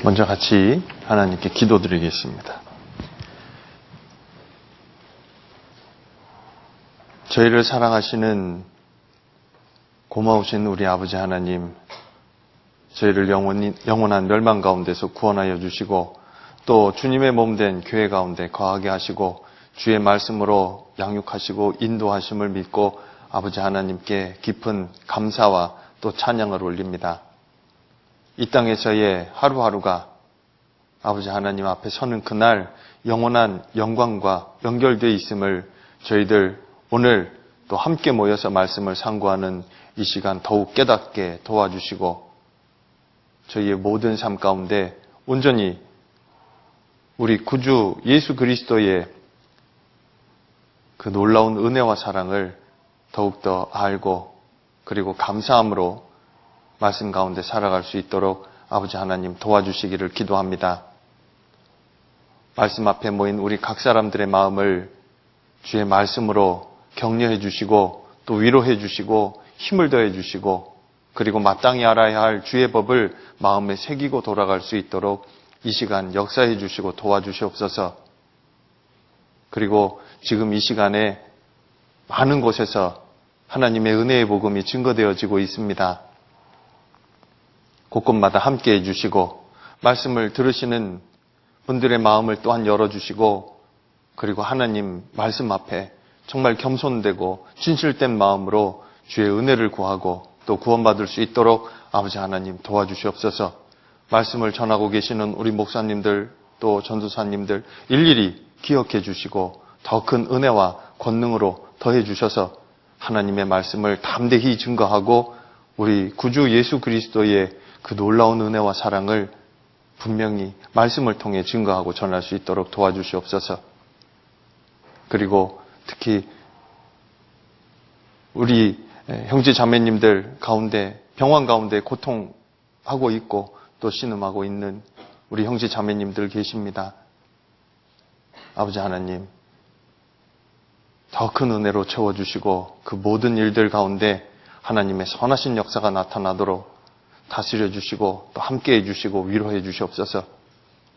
먼저 같이 하나님께 기도드리겠습니다. 저희를 사랑하시는 고마우신 우리 아버지 하나님, 저희를 영원한 멸망 가운데서 구원하여 주시고 또 주님의 몸된 교회 가운데 거하게 하시고 주의 말씀으로 양육하시고 인도하심을 믿고 아버지 하나님께 깊은 감사와 또 찬양을 올립니다. 이 땅에서의 하루하루가 아버지 하나님 앞에 서는 그날 영원한 영광과 연결되어 있음을 저희들 오늘 또 함께 모여서 말씀을 상고하는 이 시간 더욱 깨닫게 도와주시고 저희의 모든 삶 가운데 온전히 우리 구주 예수 그리스도의 그 놀라운 은혜와 사랑을 더욱더 알고 그리고 감사함으로 말씀 가운데 살아갈 수 있도록 아버지 하나님 도와주시기를 기도합니다. 말씀 앞에 모인 우리 각 사람들의 마음을 주의 말씀으로 격려해 주시고 또 위로해 주시고 힘을 더해 주시고 그리고 마땅히 알아야 할 주의 법을 마음에 새기고 돌아갈 수 있도록 이 시간 역사해 주시고 도와주시옵소서. 그리고 지금 이 시간에 많은 곳에서 하나님의 은혜의 복음이 증거되어지고 있습니다. 곳곳마다 함께 해주시고 말씀을 들으시는 분들의 마음을 또한 열어주시고 그리고 하나님 말씀 앞에 정말 겸손되고 진실된 마음으로 주의 은혜를 구하고 또 구원받을 수 있도록 아버지 하나님 도와주시옵소서. 말씀을 전하고 계시는 우리 목사님들 또 전도사님들 일일이 기억해 주시고 더 큰 은혜와 권능으로 더해 주셔서 하나님의 말씀을 담대히 증거하고 우리 구주 예수 그리스도의 그 놀라운 은혜와 사랑을 분명히 말씀을 통해 증거하고 전할 수 있도록 도와주시옵소서. 그리고 특히 우리 형제 자매님들 가운데 병환 가운데 고통하고 있고 또 신음하고 있는 우리 형제 자매님들 계십니다. 아버지 하나님 더 큰 은혜로 채워주시고 그 모든 일들 가운데 하나님의 선하신 역사가 나타나도록 다스려 주시고 또 함께 해주시고 위로해 주시옵소서.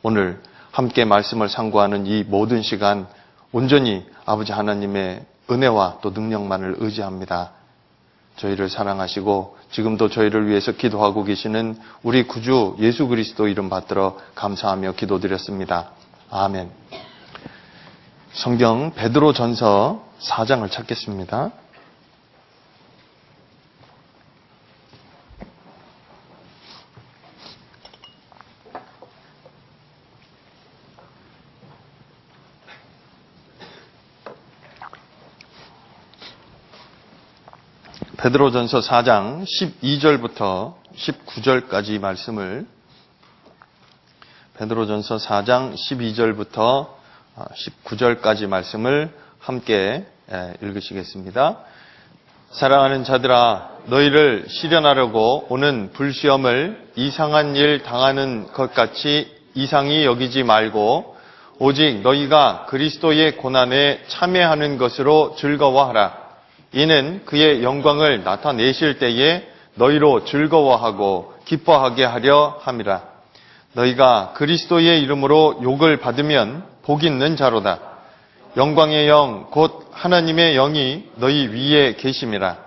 오늘 함께 말씀을 상고하는 이 모든 시간 온전히 아버지 하나님의 은혜와 또 능력만을 의지합니다. 저희를 사랑하시고 지금도 저희를 위해서 기도하고 계시는 우리 구주 예수 그리스도 이름 받들어 감사하며 기도드렸습니다. 아멘. 성경 베드로전서 4장을 찾겠습니다. 베드로전서 4장 12절부터 19절까지 말씀을 베드로전서 4장 12절부터 19절까지 말씀을 함께 읽으시겠습니다. 사랑하는 자들아 너희를 시련하려고 오는 불시험을 이상한 일 당하는 것 같이 이상히 여기지 말고 오직 너희가 그리스도의 고난에 참여하는 것으로 즐거워하라. 이는 그의 영광을 나타내실 때에 너희로 즐거워하고 기뻐하게 하려 함이라. 너희가 그리스도의 이름으로 욕을 받으면 복 있는 자로다. 영광의 영 곧 하나님의 영이 너희 위에 계심이라.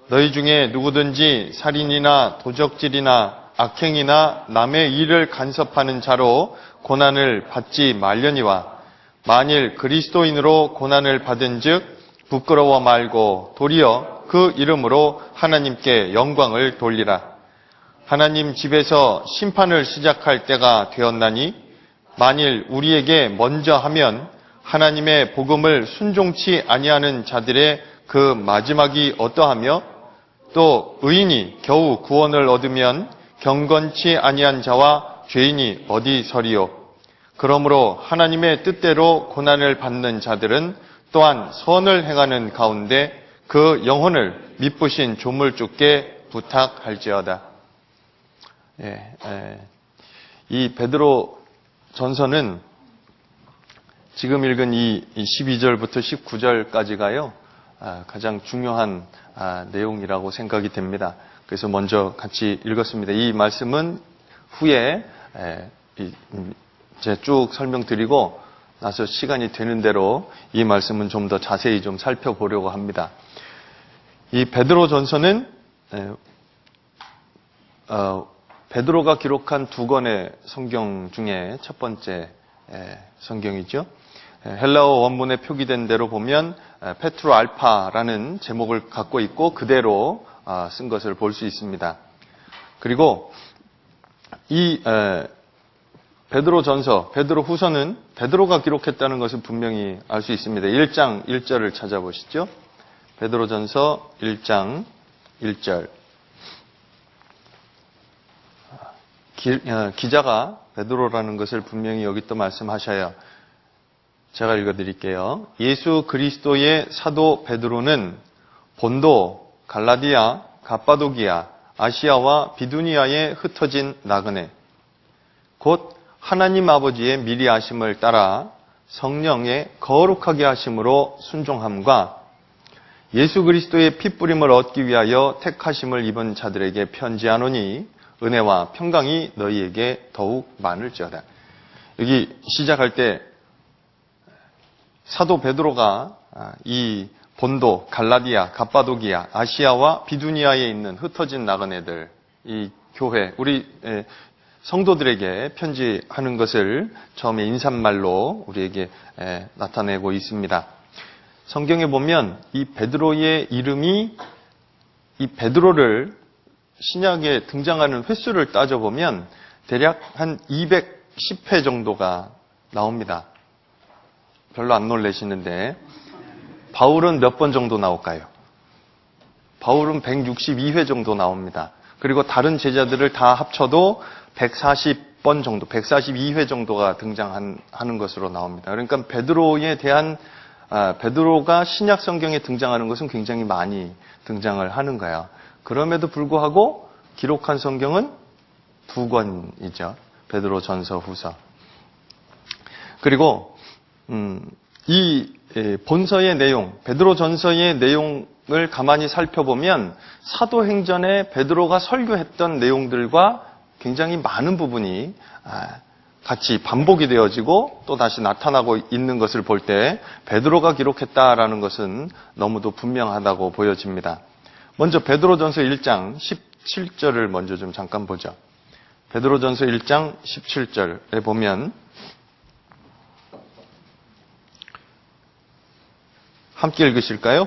너희 중에 누구든지 살인이나 도적질이나 악행이나 남의 일을 간섭하는 자로 고난을 받지 말려니와 만일 그리스도인으로 고난을 받은즉 부끄러워 말고 도리어 그 이름으로 하나님께 영광을 돌리라. 하나님 집에서 심판을 시작할 때가 되었나니 만일 우리에게 먼저 하면 하나님의 복음을 순종치 아니하는 자들의 그 마지막이 어떠하며 또 의인이 겨우 구원을 얻으면 경건치 아니한 자와 죄인이 어디 서리요. 그러므로 하나님의 뜻대로 고난을 받는 자들은 또한 선을 행하는 가운데 그 영혼을 미쁘신 조물주께 부탁할지어다. 이 베드로 전서는 지금 읽은 이 12절부터 19절까지가요 가장 중요한 내용이라고 생각이 됩니다. 그래서 먼저 같이 읽었습니다. 이 말씀은 후에 이제 쭉 설명드리고 나서 시간이 되는 대로 이 말씀은 좀 더 자세히 좀 살펴보려고 합니다. 이 베드로전서는 베드로가 기록한 두 권의 성경 중에 첫 번째 성경이죠. 헬라어 원문에 표기된 대로 보면 페트로 알파라는 제목을 갖고 있고 그대로 쓴 것을 볼 수 있습니다. 그리고 이 베드로전서, 베드로후서는 베드로가 기록했다는 것을 분명히 알 수 있습니다. 1장 1절을 찾아보시죠. 베드로전서 1장 1절. 기자가 베드로라는 것을 분명히 여기 또 말씀하셔요. 제가 읽어드릴게요. 예수 그리스도의 사도 베드로는 본도, 갈라디아, 갑바도기아, 아시아와 비두니아에 흩어진 나그네, 곧 하나님 아버지의 미리 하심을 따라 성령의 거룩하게 하심으로 순종함과 예수 그리스도의 핏부림을 얻기 위하여 택하심을 입은 자들에게 편지하노니 은혜와 평강이 너희에게 더욱 많을지어다. 여기 시작할 때 사도 베드로가 이 본도, 갈라디아, 갑바도기아, 아시아와 비두니아에 있는 흩어진 나그네들, 이 교회, 우리 성도들에게 편지하는 것을 처음에 인사말로 우리에게 나타내고 있습니다. 성경에 보면 이 베드로의 이름이, 이 베드로를 신약에 등장하는 횟수를 따져보면 대략 한 210회 정도가 나옵니다. 별로 안 놀라시는데 바울은 몇 번 정도 나올까요? 바울은 162회 정도 나옵니다. 그리고 다른 제자들을 다 합쳐도 140번 정도, 142회 정도가 등장하는 것으로 나옵니다. 그러니까 베드로에 대한 베드로가 신약 성경에 등장하는 것은 굉장히 많이 등장을 하는 거예요. 그럼에도 불구하고 기록한 성경은 두 권이죠. 베드로 전서, 후서. 그리고 이 본서의 내용, 베드로 전서의 내용을 가만히 살펴보면 사도행전에 베드로가 설교했던 내용들과 굉장히 많은 부분이 같이 반복이 되어지고 또 다시 나타나고 있는 것을 볼 때 베드로가 기록했다라는 것은 너무도 분명하다고 보여집니다. 먼저 베드로전서 1장 17절을 먼저 좀 잠깐 보죠. 베드로전서 1장 17절에 보면 함께 읽으실까요?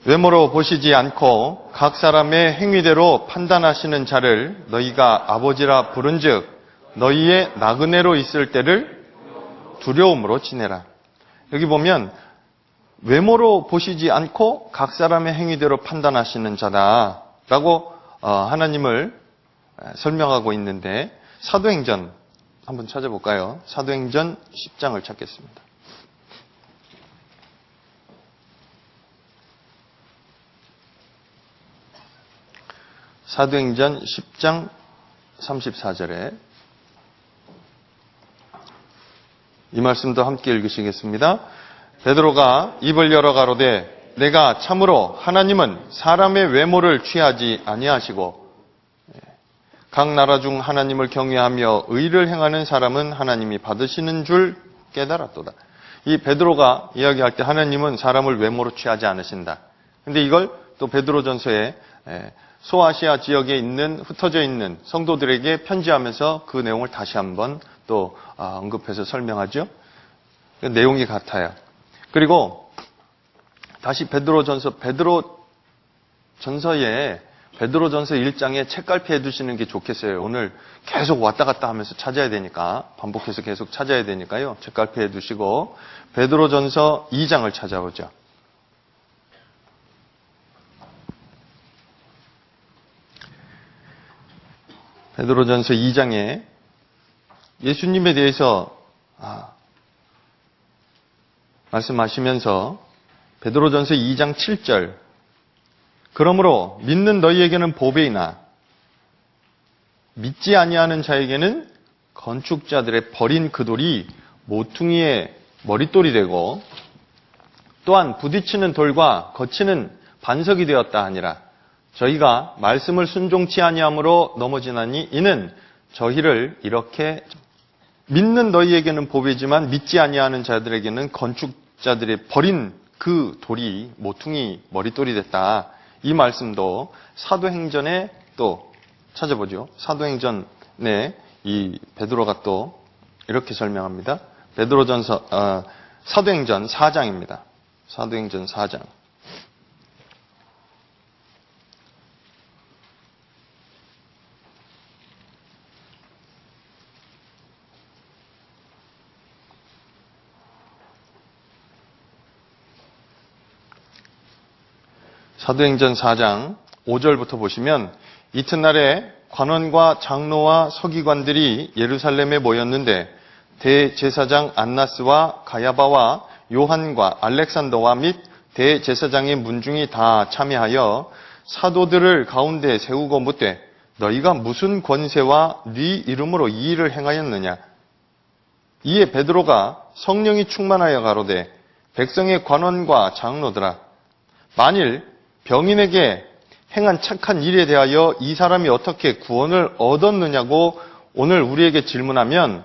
외모로 보시지 않고 각 사람의 행위대로 판단하시는 자를 너희가 아버지라 부른즉 너희의 나그네로 있을 때를 두려움으로 지내라. 여기 보면 외모로 보시지 않고 각 사람의 행위대로 판단하시는 자다라고 하나님을 설명하고 있는데 사도행전 한번 찾아볼까요? 사도행전 10장을 찾겠습니다. 사도행전 10장 34절에 이 말씀도 함께 읽으시겠습니다. 베드로가 입을 열어 가로되 내가 참으로 하나님은 사람의 외모를 취하지 아니하시고 각 나라 중 하나님을 경외하며 의를 행하는 사람은 하나님이 받으시는 줄 깨달았도다. 이 베드로가 이야기할 때 하나님은 사람을 외모로 취하지 않으신다. 근데 이걸 또 베드로전서에 소아시아 지역에 있는 흩어져 있는 성도들에게 편지하면서 그 내용을 다시 한번 또 언급해서 설명하죠. 내용이 같아요. 그리고 다시 베드로전서에 베드로전서 1장에 책갈피 해두시는 게 좋겠어요. 오늘 계속 왔다 갔다 하면서 찾아야 되니까, 반복해서 계속 찾아야 되니까요. 책갈피 해두시고 베드로전서 2장을 찾아오죠. 베드로전서 2장에 예수님에 대해서 말씀하시면서 베드로전서 2장 7절 그러므로 믿는 너희에게는 보배이나 믿지 아니하는 자에게는 건축자들의 버린 그 돌이 모퉁이의 머릿돌이 되고 또한 부딪히는 돌과 거치는 반석이 되었다 하니라. 저희가 말씀을 순종치 아니함으로 넘어지나니 이는 저희를 이렇게 믿는 너희에게는 복이지만 믿지 아니하는 자들에게는 건축자들의 버린 그 돌이 모퉁이 머릿돌이 됐다. 이 말씀도 사도행전에 또 찾아보죠. 사도행전에 이 베드로가 또 이렇게 설명합니다. 사도행전 4장입니다. 사도행전 4장. 사도행전 4장 5절부터 보시면 이튿날에 관원과 장로와 서기관들이 예루살렘에 모였는데 대제사장 안나스와 가야바와 요한과 알렉산더와 및 대제사장의 문중이 다 참여하여 사도들을 가운데 세우고 묻되 너희가 무슨 권세와 네 이름으로 이 일을 행하였느냐. 이에 베드로가 성령이 충만하여 가로되 백성의 관원과 장로들아 만일 병인에게 행한 착한 일에 대하여 이 사람이 어떻게 구원을 얻었느냐고 오늘 우리에게 질문하면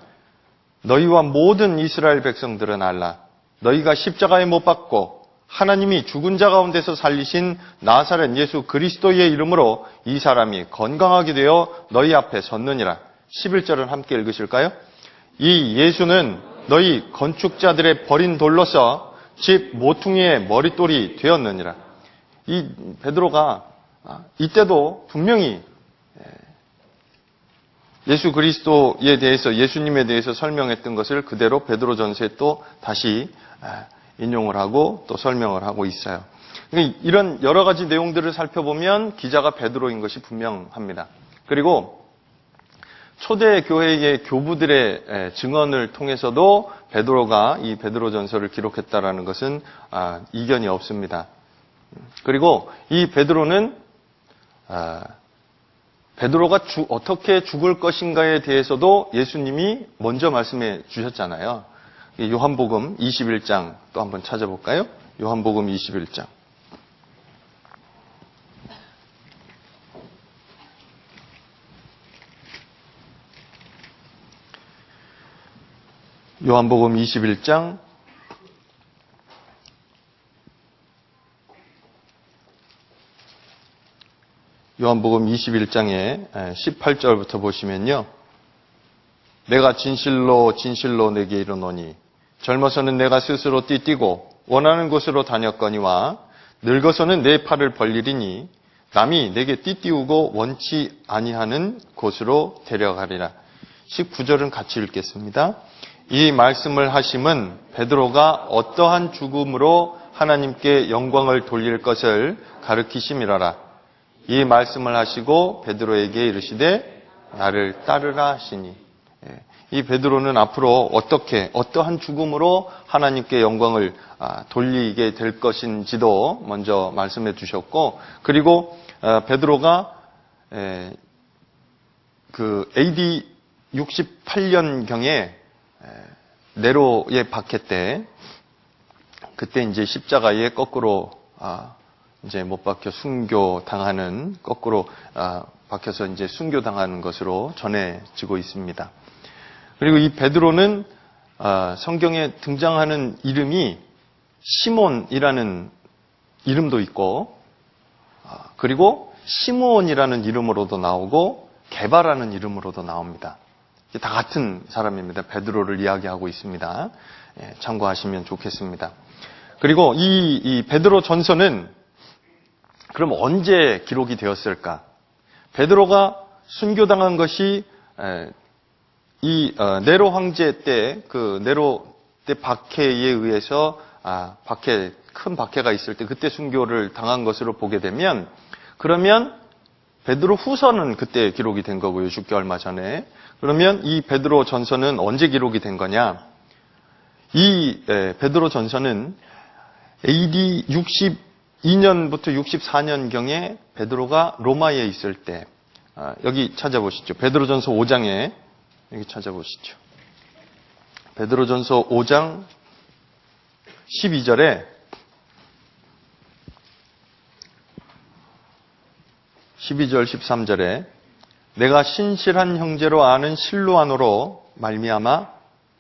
너희와 모든 이스라엘 백성들은 알라. 너희가 십자가에 못 박고 하나님이 죽은 자 가운데서 살리신 나사렛 예수 그리스도의 이름으로 이 사람이 건강하게 되어 너희 앞에 섰느니라. 11절을 함께 읽으실까요? 이 예수는 너희 건축자들의 버린 돌로서 집 모퉁이의 머릿돌이 되었느니라. 이 베드로가 이때도 분명히 예수 그리스도에 대해서 예수님에 대해서 설명했던 것을 그대로 베드로전서에 또 다시 인용을 하고 또 설명을 하고 있어요. 이런 여러 가지 내용들을 살펴보면 기자가 베드로인 것이 분명합니다. 그리고 초대 교회의 교부들의 증언을 통해서도 베드로가 이 베드로전서를 기록했다라는 것은 이견이 없습니다. 그리고 이 베드로는 베드로가 어떻게 죽을 것인가에 대해서도 예수님이 먼저 말씀해 주셨잖아요. 요한복음 21장 또 한번 찾아볼까요? 요한복음 21장. 요한복음 21장 요한복음 21장에 18절부터 보시면요. 내가 진실로 진실로 내게 이르노니 젊어서는 내가 스스로 띠뛰고 원하는 곳으로 다녔거니와 늙어서는 내 팔을 벌리리니 남이 내게 띠띠우고 원치 아니하는 곳으로 데려가리라. 19절은 같이 읽겠습니다. 이 말씀을 하심은 베드로가 어떠한 죽음으로 하나님께 영광을 돌릴 것을 가르치심이라라. 이 말씀을 하시고 베드로에게 이르시되 나를 따르라 하시니. 이 베드로는 앞으로 어떠한 죽음으로 하나님께 영광을 돌리게 될 것인지도 먼저 말씀해 주셨고, 그리고 베드로가 그 AD 68년경에 네로의 박해 때 그때 이제 십자가에 거꾸로 이제 못 박혀 순교 당하는 거꾸로 박혀서 이제 순교 당하는 것으로 전해지고 있습니다. 그리고 이 베드로는 성경에 등장하는 이름이 시몬이라는 이름도 있고, 그리고 시므온이라는 이름으로도 나오고 게바라는 이름으로도 나옵니다. 다 같은 사람입니다. 베드로를 이야기하고 있습니다. 참고하시면 좋겠습니다. 그리고 이 베드로 전서는 그럼 언제 기록이 되었을까? 베드로가 순교당한 것이 이 네로 황제 때 그 네로 때 박해에 의해서 큰 박해가 있을 때 그때 순교를 당한 것으로 보게 되면, 그러면 베드로 후서는 그때 기록이 된 거고요. 죽기 얼마 전에. 그러면 이 베드로 전서는 언제 기록이 된 거냐? 이 베드로 전서는 AD 62년부터 64년경에 베드로가 로마에 있을 때, 여기 찾아보시죠. 베드로전서 5장에 여기 찾아보시죠. 베드로전서 5장 12절에 12절 13절에 내가 신실한 형제로 아는 실로아노로 말미암아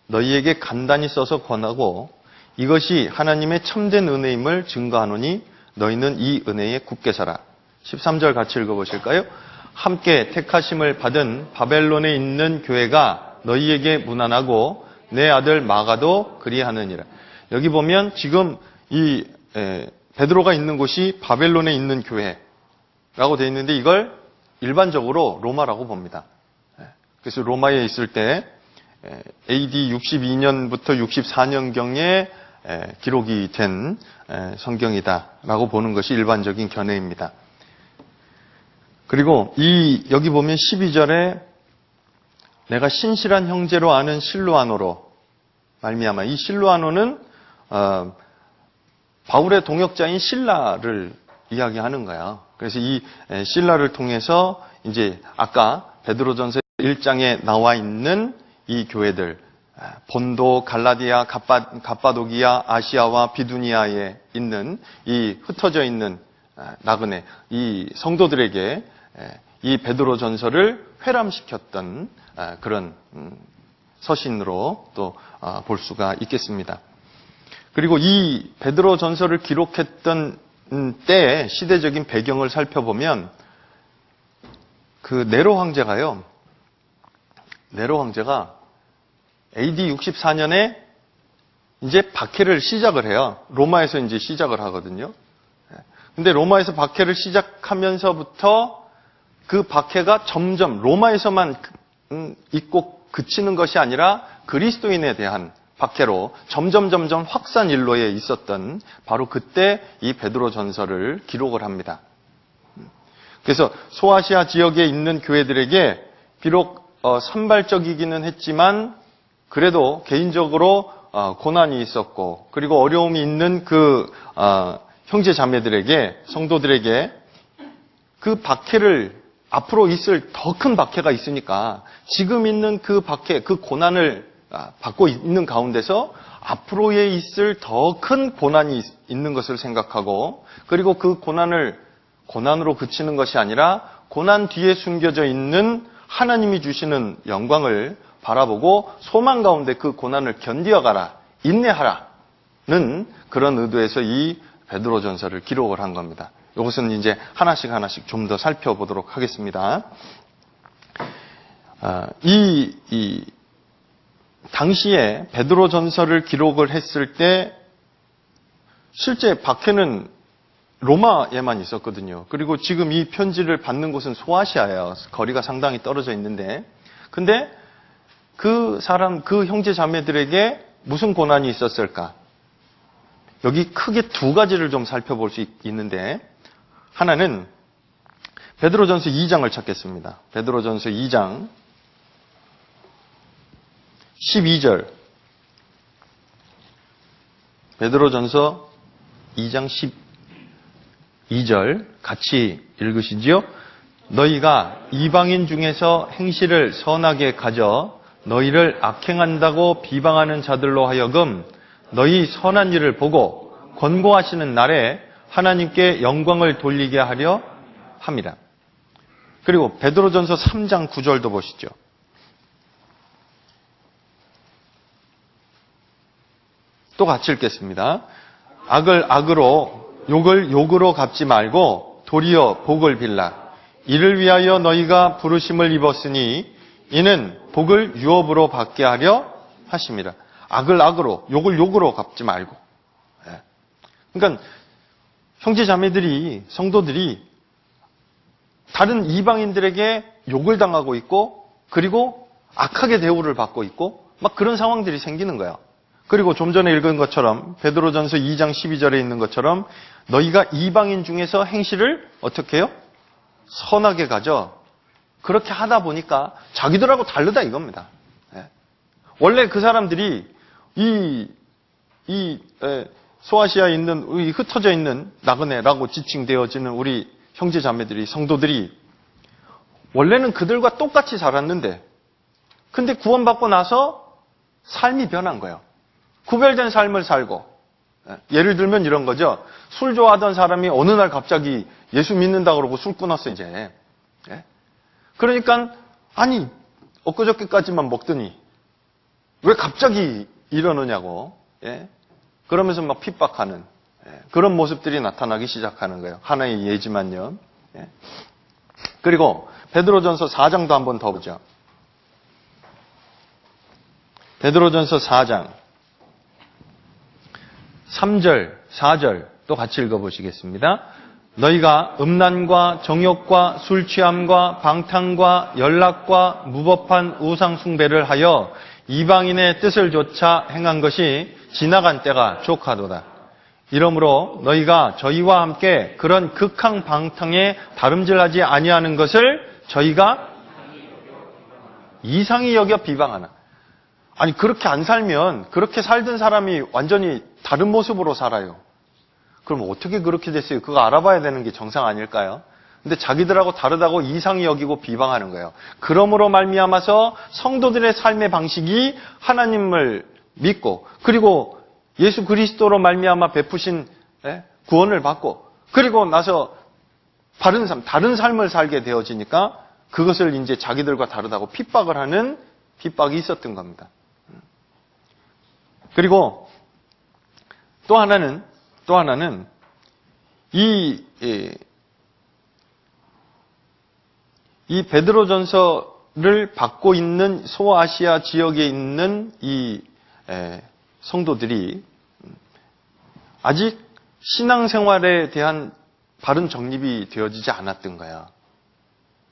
너희에게 간단히 써서 권하고 이것이 하나님의 참된 은혜임을 증거하노니 너희는 이 은혜에 굳게 서라. 13절 같이 읽어보실까요? 함께 택하심을 받은 바벨론에 있는 교회가 너희에게 문안하고 내 아들 마가도 그리하느니라. 여기 보면 지금 이 베드로가 있는 곳이 바벨론에 있는 교회라고 되어 있는데 이걸 일반적으로 로마라고 봅니다. 그래서 로마에 있을 때 AD 62년부터 64년경에 기록이 된 성경이다라고 보는 것이 일반적인 견해입니다. 그리고 여기 보면 12절에 내가 신실한 형제로 아는 실로아노로 말미암아, 이 실로아노는 바울의 동역자인 실라를 이야기하는 거야. 그래서 이 실라를 통해서 이제 아까 베드로전서 1장에 나와 있는 이 교회들, 본도, 갈라디아, 갑바도기아, 아시아와 비두니아에 있는 이 흩어져 있는 나그네, 이 성도들에게 이 베드로전서를 회람시켰던 그런 서신으로 또 볼 수가 있겠습니다. 그리고 이 베드로전서를 기록했던 때의 시대적인 배경을 살펴보면 그 네로 황제가 AD 64년에 이제 박해를 시작을 해요. 로마에서 이제 시작을 하거든요. 근데 로마에서 박해를 시작하면서부터 그 박해가 점점 로마에서만 있고 그치는 것이 아니라 그리스도인에 대한 박해로 점점 확산일로에 있었던 바로 그때 이 베드로전서를 기록을 합니다. 그래서 소아시아 지역에 있는 교회들에게 비록 산발적이기는 했지만 그래도 개인적으로 고난이 있었고 그리고 어려움이 있는 그 형제 자매들에게 성도들에게 그 박해를 앞으로 있을 더 큰 박해가 있으니까 지금 있는 그 박해, 그 고난을 받고 있는 가운데서 앞으로에 있을 더 큰 고난이 있는 것을 생각하고 그리고 그 고난으로 그치는 것이 아니라 고난 뒤에 숨겨져 있는 하나님이 주시는 영광을 바라보고 소망 가운데 그 고난을 견디어가라, 인내하라는 그런 의도에서 이 베드로전서를 기록을 한 겁니다. 이것은 이제 하나씩 좀 더 살펴보도록 하겠습니다. 당시에 베드로전서를 기록을 했을 때 실제 박해는 로마에만 있었거든요. 그리고 지금 이 편지를 받는 곳은 소아시아예요. 거리가 상당히 떨어져 있는데 근데 그 형제 자매들에게 무슨 고난이 있었을까? 여기 크게 두 가지를 좀 살펴볼 수 있는데 하나는 베드로전서 2장을 찾겠습니다. 베드로전서 2장 12절. 베드로전서 2장 12절 같이 읽으시지요? 너희가 이방인 중에서 행실을 선하게 가져 너희를 악행한다고 비방하는 자들로 하여금 너희 선한 일을 보고 권고하시는 날에 하나님께 영광을 돌리게 하려 합니다. 그리고 베드로전서 3장 9절도 보시죠. 또 같이 읽겠습니다. 악을 악으로 욕을 욕으로 갚지 말고 도리어 복을 빌라. 이를 위하여 너희가 부르심을 입었으니 이는 복을 유업으로 받게 하려 하심이라. 악을 악으로, 욕을 욕으로 갚지 말고. 그러니까 형제 자매들이, 성도들이 다른 이방인들에게 욕을 당하고 있고 그리고 악하게 대우를 받고 있고 막 그런 상황들이 생기는 거야. 그리고 좀 전에 읽은 것처럼 베드로전서 2장 12절에 있는 것처럼 너희가 이방인 중에서 행실을 어떻게 해요? 선하게 가져. 그렇게 하다 보니까 자기들하고 다르다 이겁니다. 원래 그 사람들이 소아시아에 있는 흩어져 있는 나그네라고 지칭되어지는 우리 형제 자매들이 성도들이 원래는 그들과 똑같이 살았는데 근데 구원받고 나서 삶이 변한 거예요. 구별된 삶을 살고 예를 들면 이런 거죠. 술 좋아하던 사람이 어느 날 갑자기 예수 믿는다 그러고 술 끊었어 이제. 그러니까 아니 엊그저께까지만 먹더니 왜 갑자기 이러느냐고 그러면서 막 핍박하는 그런 모습들이 나타나기 시작하는 거예요. 하나의 예지만요. 그리고 베드로전서 4장도 한번 더 보죠. 베드로전서 4장 3절, 4절 또 같이 읽어보시겠습니다. 너희가 음란과 정욕과 술취함과 방탕과 연락과 무법한 우상숭배를 하여 이방인의 뜻을 조차 행한 것이 지나간 때가 족하도다. 이러므로 너희가 저희와 함께 그런 극한 방탕에 다름질하지 아니하는 것을 저희가 이상히 여겨 비방하나. 아니 그렇게 안 살면 그렇게 살던 사람이 완전히 다른 모습으로 살아요. 그럼 어떻게 그렇게 됐어요? 그거 알아봐야 되는 게 정상 아닐까요? 근데 자기들하고 다르다고 이상히 여기고 비방하는 거예요. 그러므로 말미암아서 성도들의 삶의 방식이 하나님을 믿고 그리고 예수 그리스도로 말미암아 베푸신 구원을 받고 그리고 나서 다른 삶을 살게 되어지니까 그것을 이제 자기들과 다르다고 핍박을 하는 핍박이 있었던 겁니다. 그리고 또 하나는 이 베드로전서를 받고 있는 소아시아 지역에 있는 이 성도들이 아직 신앙생활에 대한 바른 정립이 되어지지 않았던 거야.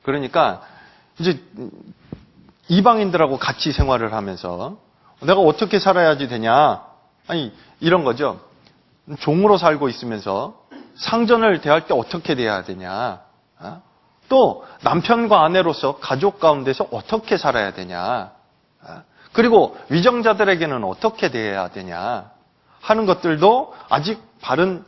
그러니까 이제 이방인들하고 같이 생활을 하면서 내가 어떻게 살아야지 되냐? 아니 이런 거죠. 종으로 살고 있으면서 상전을 대할 때 어떻게 대해야 되냐? 또 남편과 아내로서 가족 가운데서 어떻게 살아야 되냐? 그리고 위정자들에게는 어떻게 대해야 되냐? 하는 것들도 아직 바른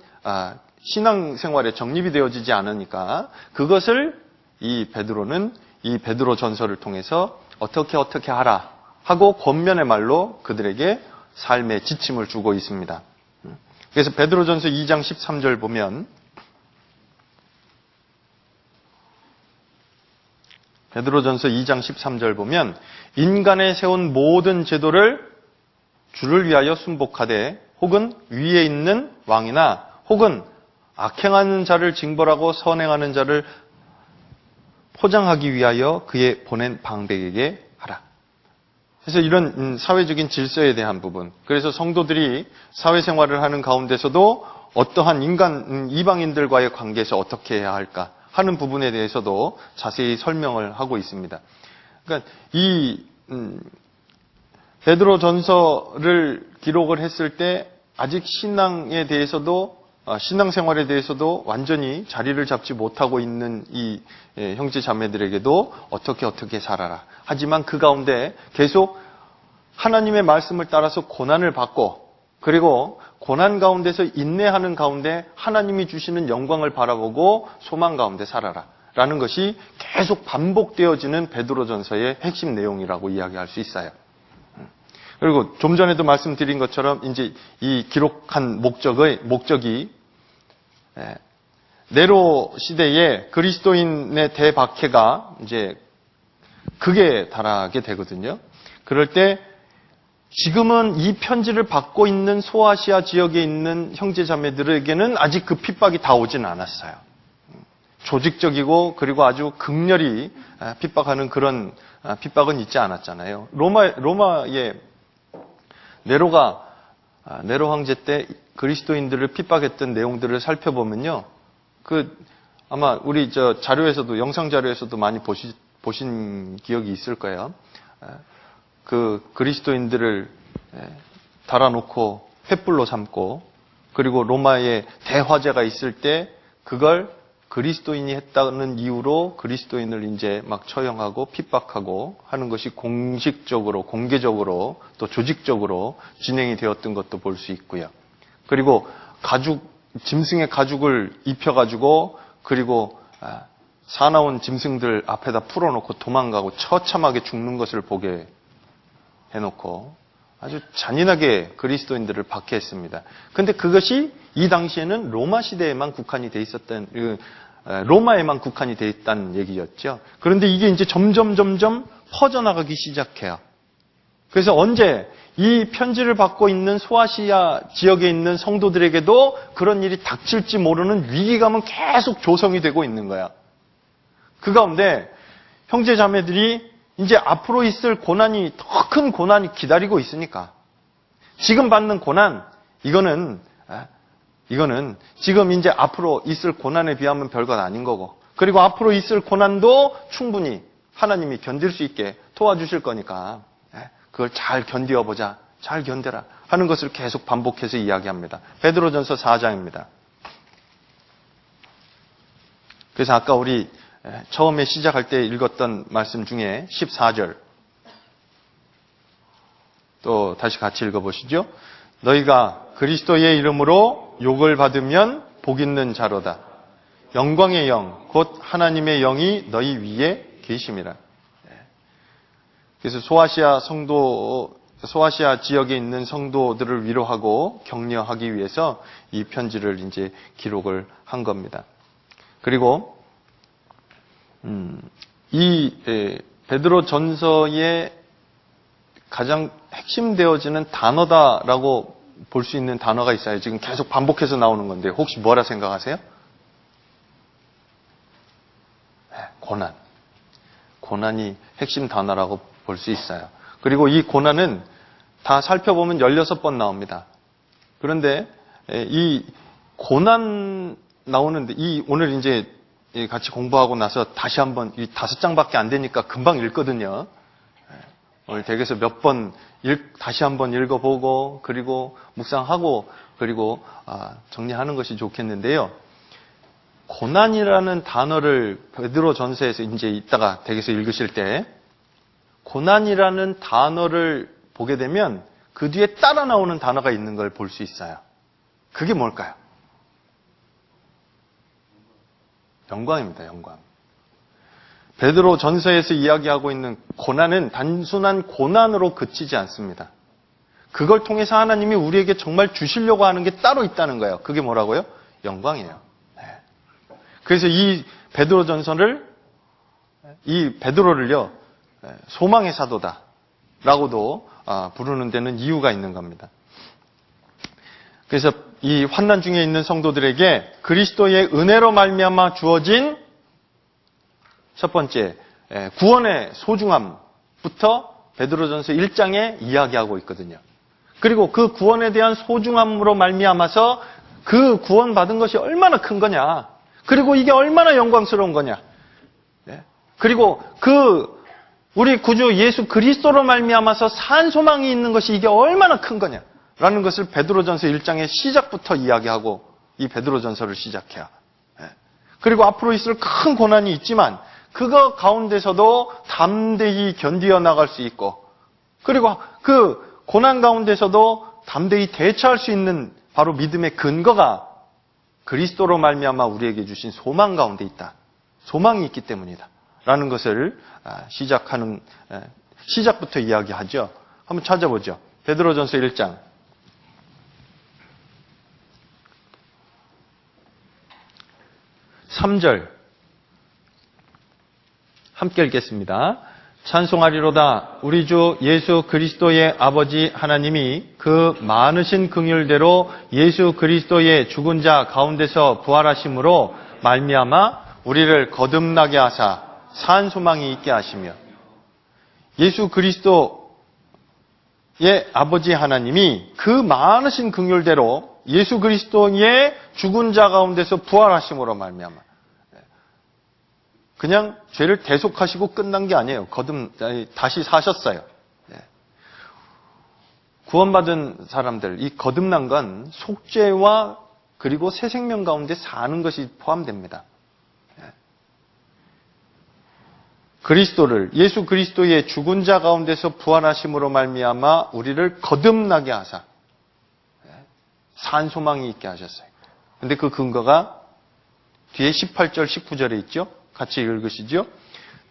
신앙생활에 정립이 되어지지 않으니까 그것을 이 베드로는 이 베드로 전서를 통해서 어떻게 하라 하고 권면의 말로 그들에게 삶의 지침을 주고 있습니다. 그래서 베드로전서 2장 13절 보면 베드로전서 2장 13절 보면 인간에 세운 모든 제도를 주를 위하여 순복하되 혹은 위에 있는 왕이나 혹은 악행하는 자를 징벌하고 선행하는 자를 포장하기 위하여 그의 보낸 방백에게 하라. 그래서 이런 사회적인 질서에 대한 부분, 그래서 성도들이 사회생활을 하는 가운데서도 어떠한 이방인들과의 관계에서 어떻게 해야 할까 하는 부분에 대해서도 자세히 설명을 하고 있습니다. 그러니까 이 베드로 전서를 기록을 했을 때 아직 신앙에 대해서도 신앙생활에 대해서도 완전히 자리를 잡지 못하고 있는 이 형제 자매들에게도 어떻게 살아라. 하지만 그 가운데 계속 하나님의 말씀을 따라서 고난을 받고 그리고 고난 가운데서 인내하는 가운데 하나님이 주시는 영광을 바라보고 소망 가운데 살아라. 라는 것이 계속 반복되어지는 베드로전서의 핵심 내용이라고 이야기할 수 있어요. 그리고 좀 전에도 말씀드린 것처럼 이제 이 기록한 목적이 네로 시대에 그리스도인의 대박해가 이제 극에 달하게 되거든요. 그럴 때 지금은 이 편지를 받고 있는 소아시아 지역에 있는 형제자매들에게는 아직 그 핍박이 다 오진 않았어요. 조직적이고 그리고 아주 극렬히 핍박하는 그런 핍박은 있지 않았잖아요. 로마의 네로 황제 때 그리스도인들을 핍박했던 내용들을 살펴보면요. 아마 우리 자료에서도, 영상 자료에서도 많이 보신 기억이 있을 거예요. 그리스도인들을 달아놓고 횃불로 삼고, 그리고 로마에 대화재가 있을 때 그걸 그리스도인이 했다는 이유로 그리스도인을 이제 막 처형하고 핍박하고 하는 것이 공식적으로, 공개적으로 또 조직적으로 진행이 되었던 것도 볼 수 있고요. 그리고 짐승의 가죽을 입혀가지고 그리고 사나운 짐승들 앞에다 풀어놓고 도망가고 처참하게 죽는 것을 보게 해놓고 아주 잔인하게 그리스도인들을 박해했습니다. 근데 그것이 이 당시에는 로마 시대에만 국한이 돼 있었던 로마에만 국한이 되어 있다는 얘기였죠. 그런데 이게 이제 점점 퍼져나가기 시작해요. 그래서 언제 이 편지를 받고 있는 소아시아 지역에 있는 성도들에게도 그런 일이 닥칠지 모르는 위기감은 계속 조성이 되고 있는 거야. 그 가운데 형제 자매들이 이제 앞으로 있을 고난이, 더 큰 고난이 기다리고 있으니까 지금 받는 고난, 이거는 지금 이제 앞으로 있을 고난에 비하면 별것 아닌 거고, 그리고 앞으로 있을 고난도 충분히 하나님이 견딜 수 있게 도와주실 거니까 그걸 잘 견뎌보자, 잘 견뎌라 하는 것을 계속 반복해서 이야기합니다. 베드로전서 4장입니다. 그래서 아까 우리 처음에 시작할 때 읽었던 말씀 중에 14절 또 다시 같이 읽어보시죠. 너희가 그리스도의 이름으로 욕을 받으면 복 있는 자로다. 영광의 영, 곧 하나님의 영이 너희 위에 계심이라. 그래서 소아시아 지역에 있는 성도들을 위로하고 격려하기 위해서 이 편지를 이제 기록을 한 겁니다. 그리고 이 베드로 전서의 가장 핵심되어지는 단어다라고 볼 수 있는 단어가 있어요. 지금 계속 반복해서 나오는 건데 혹시 뭐라 생각하세요? 고난. 고난이 핵심 단어라고 볼 수 있어요. 그리고 이 고난은 다 살펴보면 16번 나옵니다. 그런데 이 고난 나오는데 오늘 이제 같이 공부하고 나서 다시 한번 이 5장밖에 안 되니까 금방 읽거든요. 오늘 댁에서 몇 번 다시 한번 읽어보고 그리고 묵상하고 그리고 정리하는 것이 좋겠는데요. 고난이라는 단어를 베드로 전서에서 이제 이따가 댁에서 읽으실 때 고난이라는 단어를 보게 되면 그 뒤에 따라 나오는 단어가 있는 걸 볼 수 있어요. 그게 뭘까요? 영광입니다. 영광. 베드로 전서에서 이야기하고 있는 고난은 단순한 고난으로 그치지 않습니다. 그걸 통해서 하나님이 우리에게 정말 주시려고 하는 게 따로 있다는 거예요. 그게 뭐라고요? 영광이에요. 그래서 이 베드로 전서를, 이 베드로를요, 소망의 사도다라고도 부르는 데는 이유가 있는 겁니다. 그래서 이 환난 중에 있는 성도들에게 그리스도의 은혜로 말미암아 주어진 첫 번째 구원의 소중함부터 베드로전서 1장에 이야기하고 있거든요. 그리고 그 구원에 대한 소중함으로 말미암아서 그 구원받은 것이 얼마나 큰 거냐, 그리고 이게 얼마나 영광스러운 거냐, 그리고 우리 구주 예수 그리스도로 말미암아서 산 소망이 있는 것이 이게 얼마나 큰 거냐라는 것을 베드로전서 1장의 시작부터 이야기하고 이 베드로전서를 시작해요. 그리고 앞으로 있을 큰 고난이 있지만 그거 가운데서도 담대히 견디어 나갈 수 있고, 그리고 그 고난 가운데서도 담대히 대처할 수 있는 바로 믿음의 근거가 그리스도로 말미암아 우리에게 주신 소망 가운데 있다. 소망이 있기 때문이다. 라는 것을 시작부터 이야기하죠. 한번 찾아보죠. 베드로전서 1장. 3절. 함께 읽겠습니다. 찬송하리로다. 우리 주 예수 그리스도의 아버지 하나님이 그 많으신 긍휼대로 예수 그리스도의 죽은 자 가운데서 부활하심으로 말미암아 우리를 거듭나게 하사 산 소망이 있게 하시며, 예수 그리스도의 아버지 하나님이 그 많으신 긍휼대로 예수 그리스도의 죽은 자 가운데서 부활하심으로 말미암아, 그냥 죄를 대속하시고 끝난 게 아니에요. 다시 사셨어요. 구원받은 사람들, 이 거듭난 건 속죄와 그리고 새 생명 가운데 사는 것이 포함됩니다. 예수 그리스도의 죽은 자 가운데서 부활하심으로 말미암아 우리를 거듭나게 하사 산 소망이 있게 하셨어요. 근데 그 근거가 뒤에 18절, 19절에 있죠. 같이 읽으시죠.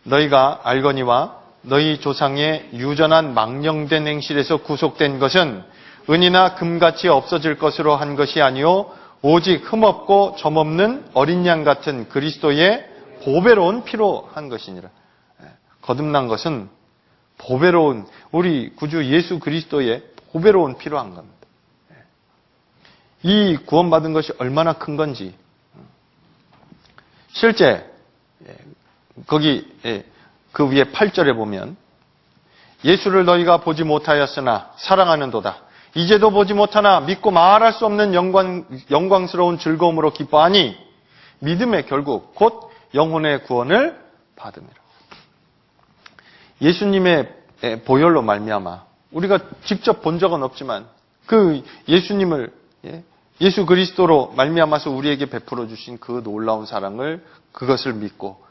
너희가 알거니와 너희 조상의 유전한 망령된 행실에서 구속된 것은 은이나 금같이 없어질 것으로 한 것이 아니요 오직 흠없고 점없는 어린 양 같은 그리스도의 보배로운 피로 한 것이니라. 거듭난 것은 보배로운 우리 구주 예수 그리스도의 보배로운 피로 한 겁니다. 이 구원받은 것이 얼마나 큰 건지 실제 거기 그 위에 8절에 보면 예수를 너희가 보지 못하였으나 사랑하는도다. 이제도 보지 못하나 믿고 말할 수 없는 영광스러운 즐거움으로 기뻐하니 믿음의 결국 곧 영혼의 구원을 받음이라. 예수님의 보혈로 말미암아 우리가 직접 본 적은 없지만 그 예수님을 예수 그리스도로 말미암아서 우리에게 베풀어 주신 그 놀라운 사랑을 그것을 믿고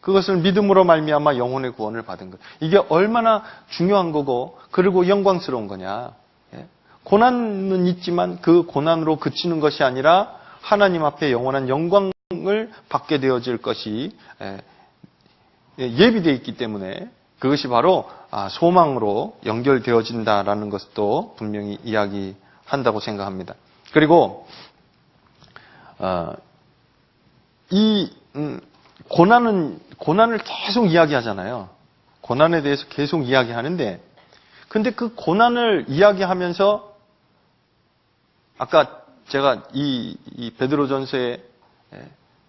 그것을 믿음으로 말미암아 영혼의 구원을 받은 것. 이게 얼마나 중요한 거고 그리고 영광스러운 거냐. 고난은 있지만 그 고난으로 그치는 것이 아니라 하나님 앞에 영원한 영광을 받게 되어질 것이 예비되어 있기 때문에 그것이 바로 소망으로 연결되어진다라는 것도 분명히 이야기한다고 생각합니다. 그리고 이 고난을 계속 이야기하잖아요. 고난에 대해서 계속 이야기하는데 근데 그 고난을 이야기하면서 아까 제가 이 베드로전서의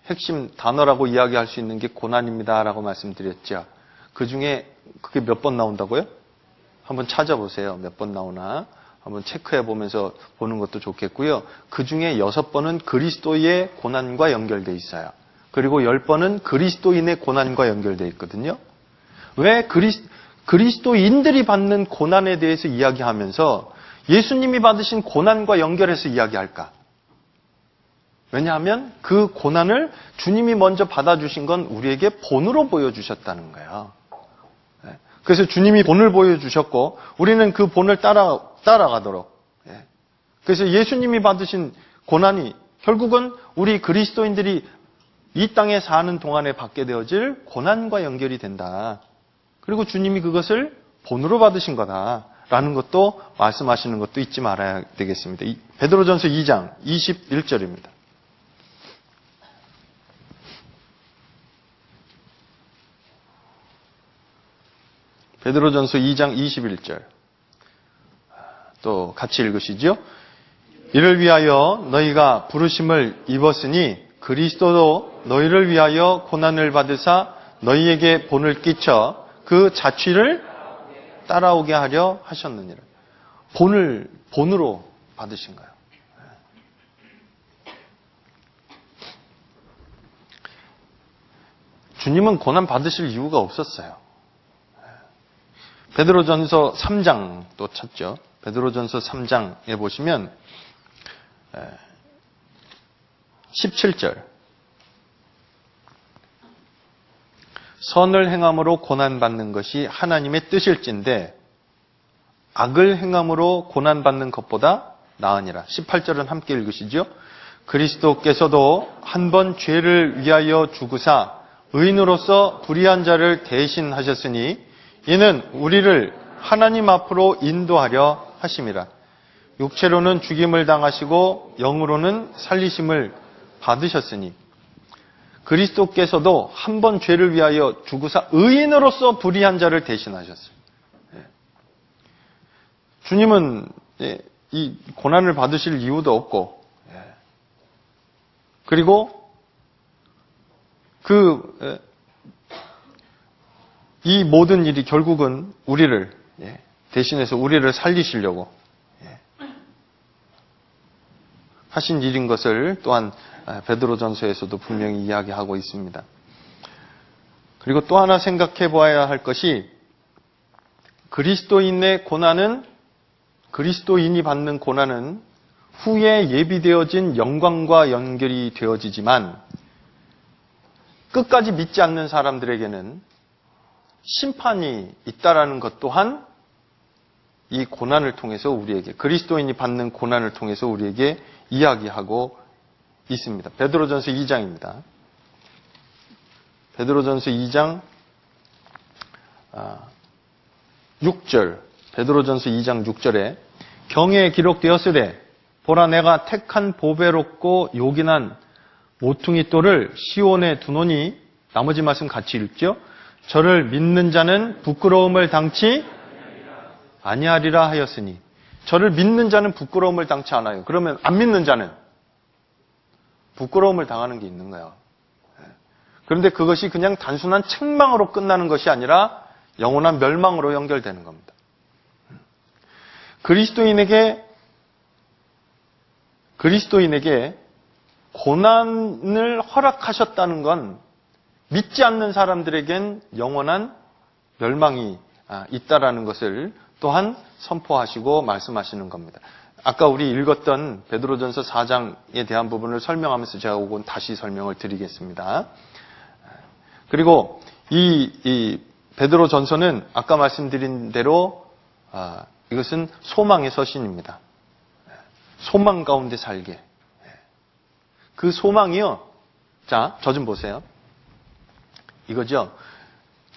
핵심 단어라고 이야기할 수 있는 게 고난입니다라고 말씀드렸죠. 그 중에 그게 몇 번 나온다고요? 한번 찾아보세요. 몇 번 나오나 한번 체크해 보면서 보는 것도 좋겠고요. 그 중에 6번은 그리스도의 고난과 연결되어 있어요. 그리고 10번은 그리스도인의 고난과 연결되어 있거든요. 왜 그리스도인들이 받는 고난에 대해서 이야기하면서 예수님이 받으신 고난과 연결해서 이야기할까? 왜냐하면 그 고난을 주님이 먼저 받아주신 건 우리에게 본으로 보여주셨다는 거예요. 그래서 주님이 본을 보여주셨고 우리는 그 본을 따라가도록. 그래서 예수님이 받으신 고난이 결국은 우리 그리스도인들이 이 땅에 사는 동안에 받게 되어질 고난과 연결이 된다. 그리고 주님이 그것을 본으로 받으신 거다라는 것도 말씀하시는 것도 잊지 말아야 되겠습니다. 베드로전서 2장 21절입니다. 베드로전서 2장 21절. 또 같이 읽으시죠. 이를 위하여 너희가 부르심을 입었으니 그리스도도 너희를 위하여 고난을 받으사 너희에게 본을 끼쳐 그 자취를 따라오게 하려 하셨느니라. 본으로 받으신 거예요. 주님은 고난 받으실 이유가 없었어요. 베드로전서 3장 또 찾죠. 베드로전서 3장에 보시면 17절. 선을 행함으로 고난받는 것이 하나님의 뜻일진데 악을 행함으로 고난받는 것보다 나으니라. 18절은 함께 읽으시죠. 그리스도께서도 한 번 죄를 위하여 죽으사 의인으로서 불의한 자를 대신하셨으니 이는 우리를 하나님 앞으로 인도하려 하심이라. 육체로는 죽임을 당하시고 영으로는 살리심을 받으셨으니 그리스도께서도 한 번 죄를 위하여 죽으사 의인으로서 불의한 자를 대신하셨어요. 주님은 이 고난을 받으실 이유도 없고 그리고 이 모든 일이 결국은 우리를 대신해서 우리를 살리시려고 하신 일인 것을 또한 베드로전서에서도 분명히 이야기하고 있습니다. 그리고 또 하나 생각해 보아야 할 것이 그리스도인의 고난은 그리스도인이 받는 고난은 후에 예비되어진 영광과 연결이 되어지지만 끝까지 믿지 않는 사람들에게는 심판이 있다라는 것 또한 이 고난을 통해서 우리에게 그리스도인이 받는 고난을 통해서 우리에게 이야기하고 있습니다. 베드로전서 2장입니다. 베드로전서 2장 6절 베드로전서 2장 6절에 경에 기록되었으되 보라 내가 택한 보배롭고 요긴한 모퉁이 돌을 시온에 두노니 나머지 말씀 같이 읽죠. 저를 믿는 자는 부끄러움을 당치 아니하리라 하였으니 저를 믿는 자는 부끄러움을 당치 않아요. 그러면 안 믿는 자는 부끄러움을 당하는 게 있는 거예요. 그런데 그것이 그냥 단순한 책망으로 끝나는 것이 아니라 영원한 멸망으로 연결되는 겁니다. 그리스도인에게 고난을 허락하셨다는 건 믿지 않는 사람들에겐 영원한 멸망이 있다라는 것을 또한 선포하시고 말씀하시는 겁니다. 아까 우리 읽었던 베드로전서 4장에 대한 부분을 설명하면서 제가 오건 다시 설명을 드리겠습니다. 그리고 이 베드로전서는 아까 말씀드린 대로 이것은 소망의 서신입니다. 소망 가운데 살게. 그 소망이요. 자, 저 좀 보세요. 이거죠.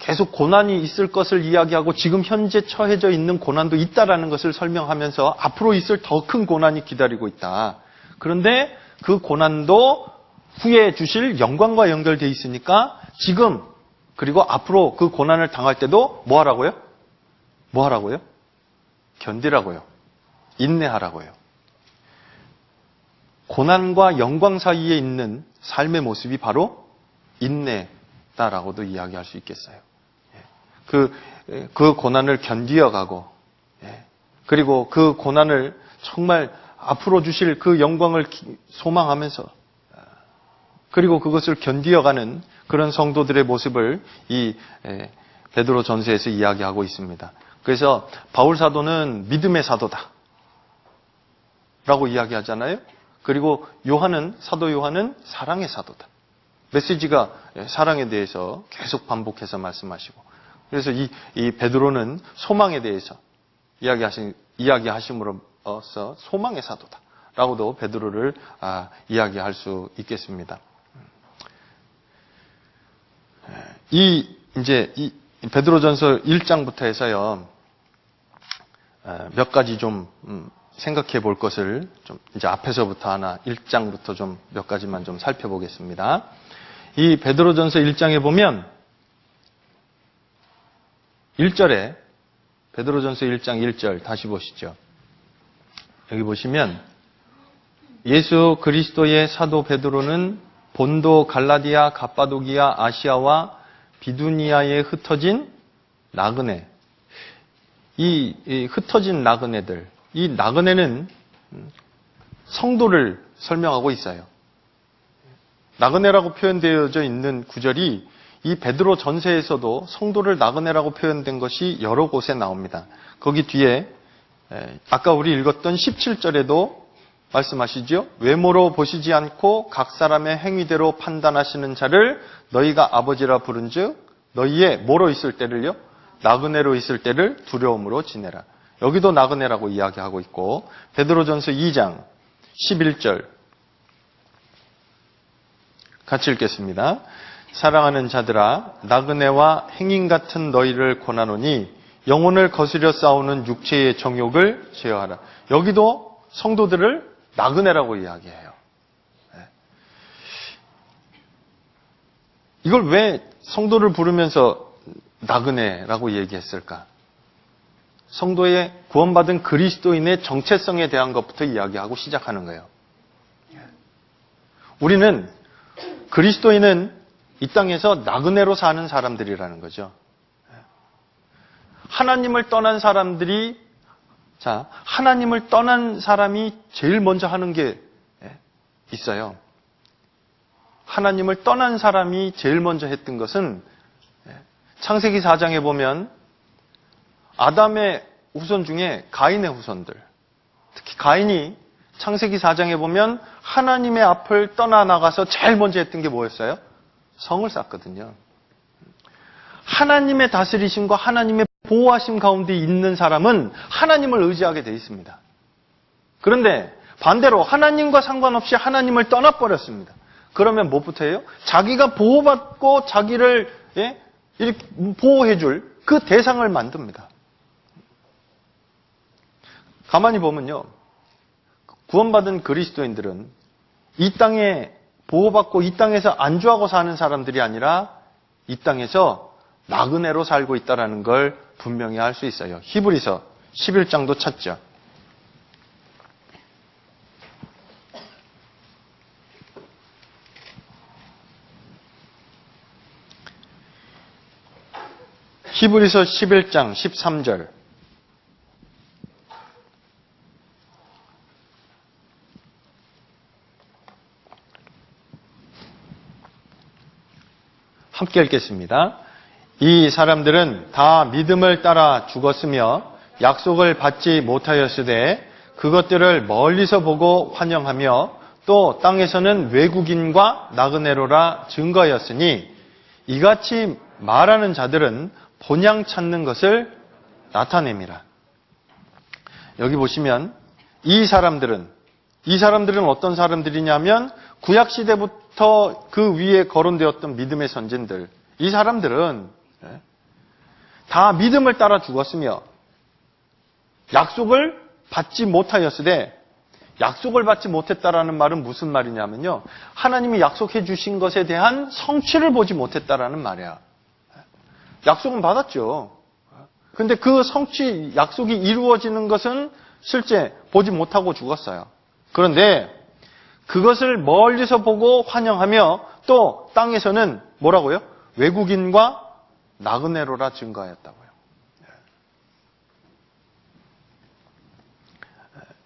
계속 고난이 있을 것을 이야기하고 지금 현재 처해져 있는 고난도 있다라는 것을 설명하면서 앞으로 있을 더 큰 고난이 기다리고 있다. 그런데 그 고난도 후에 주실 영광과 연결되어 있으니까 지금 그리고 앞으로 그 고난을 당할 때도 뭐 하라고요? 뭐 하라고요? 견디라고요. 인내하라고요. 고난과 영광 사이에 있는 삶의 모습이 바로 인내다라고도 이야기할 수 있겠어요. 그 고난을 견디어가고, 그리고 그 고난을 정말 앞으로 주실 그 영광을 소망하면서, 그리고 그것을 견디어가는 그런 성도들의 모습을 이 베드로 전서에서 이야기하고 있습니다. 그래서 바울 사도는 믿음의 사도다 라고 이야기하잖아요. 그리고 사도 요한은 사랑의 사도다. 메시지가 사랑에 대해서 계속 반복해서 말씀하시고, 그래서 이 베드로는 소망에 대해서 이야기하심으로써 소망의 사도다라고도 베드로를 이야기할 수 있겠습니다. 이제 베드로전서 1장부터 해서요 몇 가지 좀 생각해 볼 것을 좀 이제 앞에서부터 하나 1장부터 좀 몇 가지만 좀 살펴보겠습니다. 이 베드로전서 1장에 보면 1절에 베드로전서 1장 1절 다시 보시죠. 여기 보시면 예수 그리스도의 사도 베드로는 본도, 갈라디아, 갑바도기아, 아시아와 비두니아에 흩어진 나그네. 이 흩어진 나그네들, 이 나그네는 성도를 설명하고 있어요. 나그네라고 표현되어져 있는 구절이 이 베드로 전서에서도 성도를 나그네라고 표현된 것이 여러 곳에 나옵니다. 거기 뒤에 아까 우리 읽었던 17절에도 말씀하시죠. 외모로 보시지 않고 각 사람의 행위대로 판단하시는 자를 너희가 아버지라 부른즉 너희의 뭐로 있을 때를요? 나그네로 있을 때를 두려움으로 지내라. 여기도 나그네라고 이야기하고 있고 베드로전서 2장 11절 같이 읽겠습니다. 사랑하는 자들아 나그네와 행인 같은 너희를 권하노니 영혼을 거스려 싸우는 육체의 정욕을 제어하라. 여기도 성도들을 나그네라고 이야기해요. 이걸 왜 성도를 부르면서 나그네라고 얘기했을까? 성도의 구원받은 그리스도인의 정체성에 대한 것부터 이야기하고 시작하는 거예요. 우리는 그리스도인은 이 땅에서 나그네로 사는 사람들이라는 거죠. 하나님을 떠난 사람들이 하나님을 떠난 사람이 제일 먼저 하는 게 있어요. 하나님을 떠난 사람이 제일 먼저 했던 것은 창세기 4장에 보면 아담의 후손 중에 가인의 후손들, 특히 가인이 창세기 4장에 보면 하나님의 앞을 떠나나가서 제일 먼저 했던 게 뭐였어요? 성을 쌓거든요. 하나님의 다스리심과 하나님의 보호하심 가운데 있는 사람은 하나님을 의지하게 되어 있습니다. 그런데 반대로 하나님과 상관없이 하나님을 떠나버렸습니다. 그러면 뭐부터 해요? 자기가 보호받고 자기를 이렇게 보호해줄 그 대상을 만듭니다. 가만히 보면요. 구원받은 그리스도인들은 이 땅에 보호받고 이 땅에서 안주하고 사는 사람들이 아니라 이 땅에서 나그네로 살고 있다는 걸 분명히 알 수 있어요. 히브리서 11장도 찾죠. 히브리서 11장 13절. 함께 읽겠습니다. 이 사람들은 다 믿음을 따라 죽었으며 약속을 받지 못하였으되 그것들을 멀리서 보고 환영하며 또 땅에서는 외국인과 나그네로라 증거였으니 이같이 말하는 자들은 본향 찾는 것을 나타냅니다. 여기 보시면 이 사람들은 어떤 사람들이냐면 구약시대부터 그 위에 거론되었던 믿음의 선진들, 이 사람들은 다 믿음을 따라 죽었으며 약속을 받지 못하였으되, 약속을 받지 못했다라는 말은 무슨 말이냐면요, 하나님이 약속해 주신 것에 대한 성취를 보지 못했다라는 말이야. 약속은 받았죠. 근데 그 성취, 약속이 이루어지는 것은 실제 보지 못하고 죽었어요. 그런데 그것을 멀리서 보고 환영하며 또 땅에서는 뭐라고요? 외국인과 나그네로라 증거하였다고요.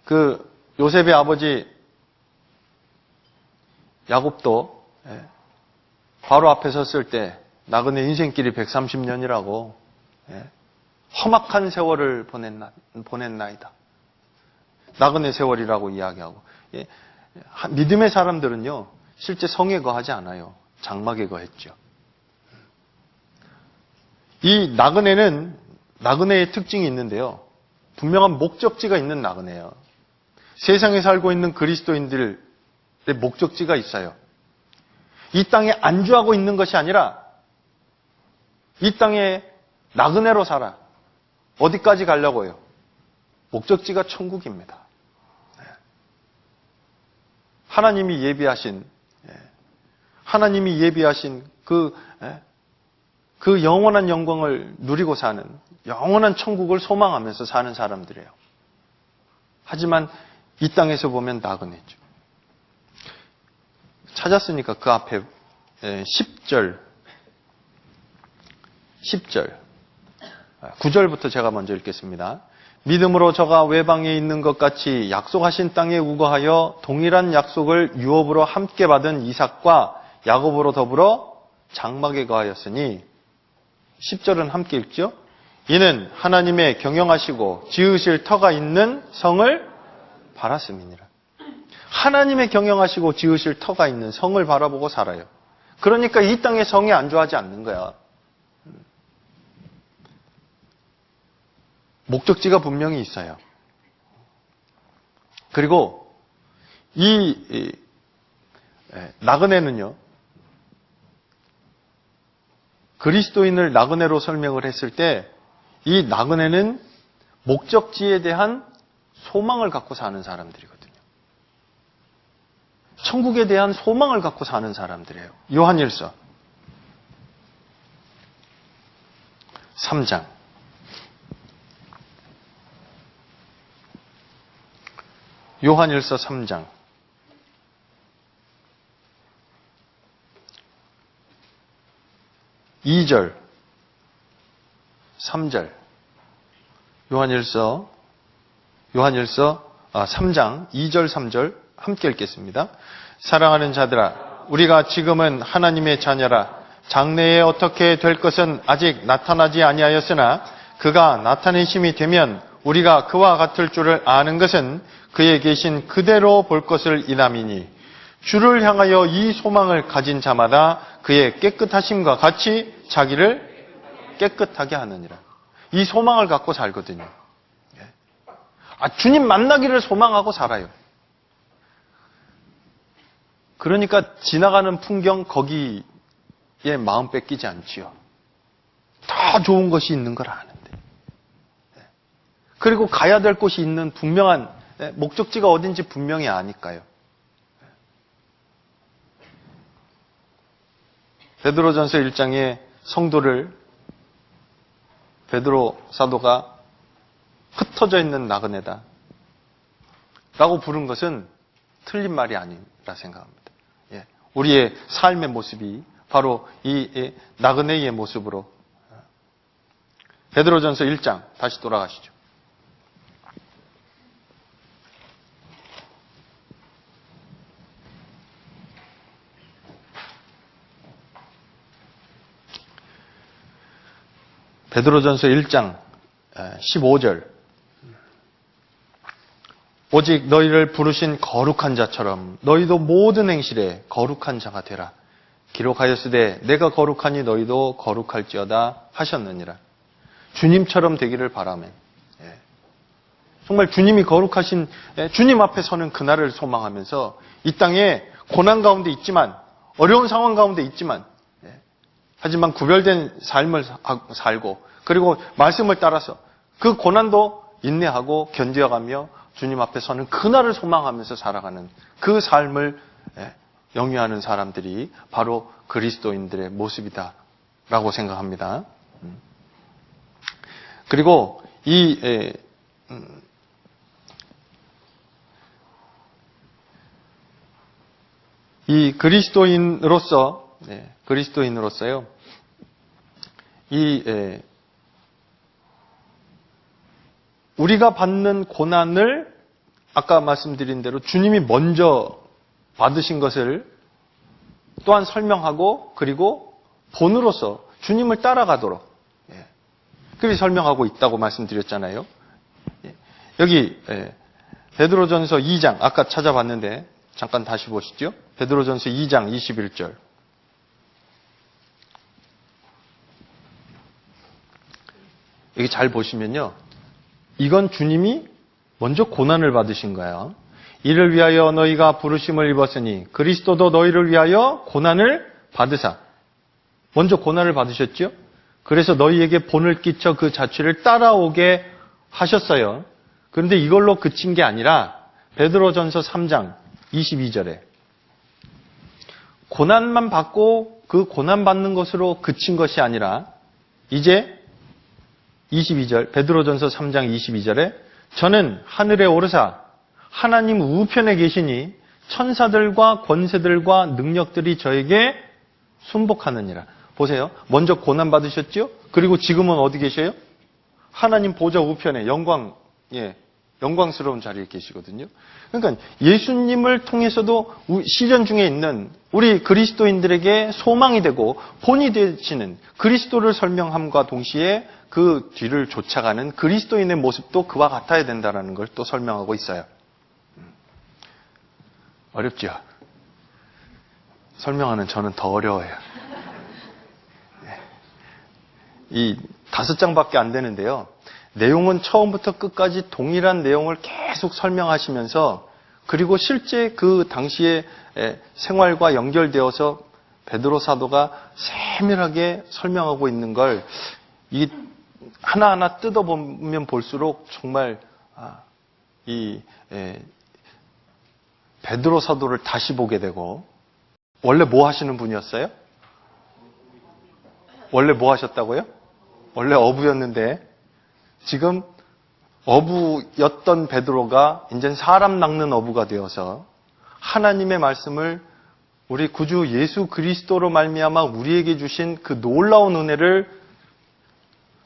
그 요셉의 아버지 야곱도 바로 앞에 섰을 때 나그네 인생길이 130년이라고 험악한 세월을 보냈나이다. 나그네 세월이라고 이야기하고. 믿음의 사람들은요, 실제 성에 거하지 않아요. 장막에 거했죠. 이 나그네의 특징이 있는데요. 분명한 목적지가 있는 나그네예요. 세상에 살고 있는 그리스도인들의 목적지가 있어요. 이 땅에 안주하고 있는 것이 아니라 이 땅에 나그네로 살아. 어디까지 가려고요? 목적지가 천국입니다. 하나님이 예비하신 그 영원한 영광을 누리고 사는, 영원한 천국을 소망하면서 사는 사람들이에요. 하지만 이 땅에서 보면 나그네죠. 찾았으니까 그 앞에 10절 9절부터 제가 먼저 읽겠습니다. 믿음으로 저가 외방에 있는 것 같이 약속하신 땅에 우거하여 동일한 약속을 유업으로 함께 받은 이삭과 야곱으로 더불어 장막에 거하였으니, 10절은 함께 읽죠. 이는 하나님의 경영하시고 지으실 터가 있는 성을 바랐음이니라. 하나님의 경영하시고 지으실 터가 있는 성을 바라보고 살아요. 그러니까 이 땅의 성에 안주하지 않는 거야. 목적지가 분명히 있어요. 그리고 이 나그네는요, 그리스도인을 나그네로 설명을 했을 때 이 나그네는 목적지에 대한 소망을 갖고 사는 사람들이거든요. 천국에 대한 소망을 갖고 사는 사람들이에요. 요한일서 3장. 요한일서 3장. 2절, 3절. 요한일서 3장 2절, 3절 함께 읽겠습니다. 사랑하는 자들아, 우리가 지금은 하나님의 자녀라. 장래에 어떻게 될 것은 아직 나타나지 아니하였으나 그가 나타내심이 되면 우리가 그와 같을 줄을 아는 것은 그에 계신 그대로 볼 것을 이남이니, 주를 향하여 이 소망을 가진 자마다 그의 깨끗하심과 같이 자기를 깨끗하게 하느니라. 이 소망을 갖고 살거든요. 주님 만나기를 소망하고 살아요. 그러니까 지나가는 풍경 거기에 마음 뺏기지 않지요. 더 좋은 것이 있는 걸 아는데. 그리고 가야 될 곳이 있는 분명한 목적지가 어딘지 분명히 아니까요. 베드로전서 1장의 성도를 베드로 사도가 흩어져 있는 나그네다 라고 부른 것은 틀린 말이 아니라 생각합니다. 우리의 삶의 모습이 바로 이 나그네의 모습으로. 베드로전서 1장 다시 돌아가시죠. 베드로전서 1장 15절. 오직 너희를 부르신 거룩한 자처럼 너희도 모든 행실에 거룩한 자가 되라. 기록하였으되 내가 거룩하니 너희도 거룩할지어다 하셨느니라. 주님처럼 되기를 바라매. 정말 주님이 거룩하신 주님 앞에 서는 그날을 소망하면서 이 땅에 고난 가운데 있지만, 어려운 상황 가운데 있지만, 하지만 구별된 삶을 살고, 그리고 말씀을 따라서 그 고난도 인내하고 견뎌가며 주님 앞에 서는 그날을 소망하면서 살아가는 그 삶을 영위하는 사람들이 바로 그리스도인들의 모습이다라고 생각합니다. 그리고 이 그리스도인으로서요, 우리가 받는 고난을 아까 말씀드린 대로 주님이 먼저 받으신 것을 또한 설명하고, 그리고 본으로서 주님을 따라가도록 그렇게 설명하고 있다고 말씀드렸잖아요. 여기 베드로전서 2장 아까 찾아봤는데 잠깐 다시 보시죠. 베드로전서 2장 21절. 여기 잘 보시면요, 이건 주님이 먼저 고난을 받으신 거예요. 이를 위하여 너희가 부르심을 입었으니 그리스도도 너희를 위하여 고난을 받으사. 먼저 고난을 받으셨죠? 그래서 너희에게 본을 끼쳐 그 자취를 따라오게 하셨어요. 그런데 이걸로 그친 게 아니라 베드로전서 3장 22절에 고난만 받고 그 고난받는 것으로 그친 것이 아니라 이제 22절, 베드로전서 3장 22절에 저는 하늘에 오르사 하나님 우편에 계시니 천사들과 권세들과 능력들이 저에게 순복하느니라. 보세요. 먼저 고난 받으셨죠? 그리고 지금은 어디 계셔요? 하나님 보좌 우편에 영광스러운 자리에 계시거든요. 그러니까 예수님을 통해서도 시전 중에 있는 우리 그리스도인들에게 소망이 되고 본이 되시는 그리스도를 설명함과 동시에 그 뒤를 쫓아가는 그리스도인의 모습도 그와 같아야 된다는 걸 또 설명하고 있어요. 어렵죠? 설명하는 저는 더 어려워요. 이 5장밖에 안 되는데요. 내용은 처음부터 끝까지 동일한 내용을 계속 설명하시면서, 그리고 실제 그 당시의 생활과 연결되어서 베드로 사도가 세밀하게 설명하고 있는 걸 이 하나하나 뜯어보면 볼수록 정말 이 베드로 사도를 다시 보게 되고, 원래 뭐 하시는 분이었어요? 원래 뭐 하셨다고요? 원래 어부였는데 지금 어부였던 베드로가 이제 사람 낚는 어부가 되어서 하나님의 말씀을 우리 구주 예수 그리스도로 말미암아 우리에게 주신 그 놀라운 은혜를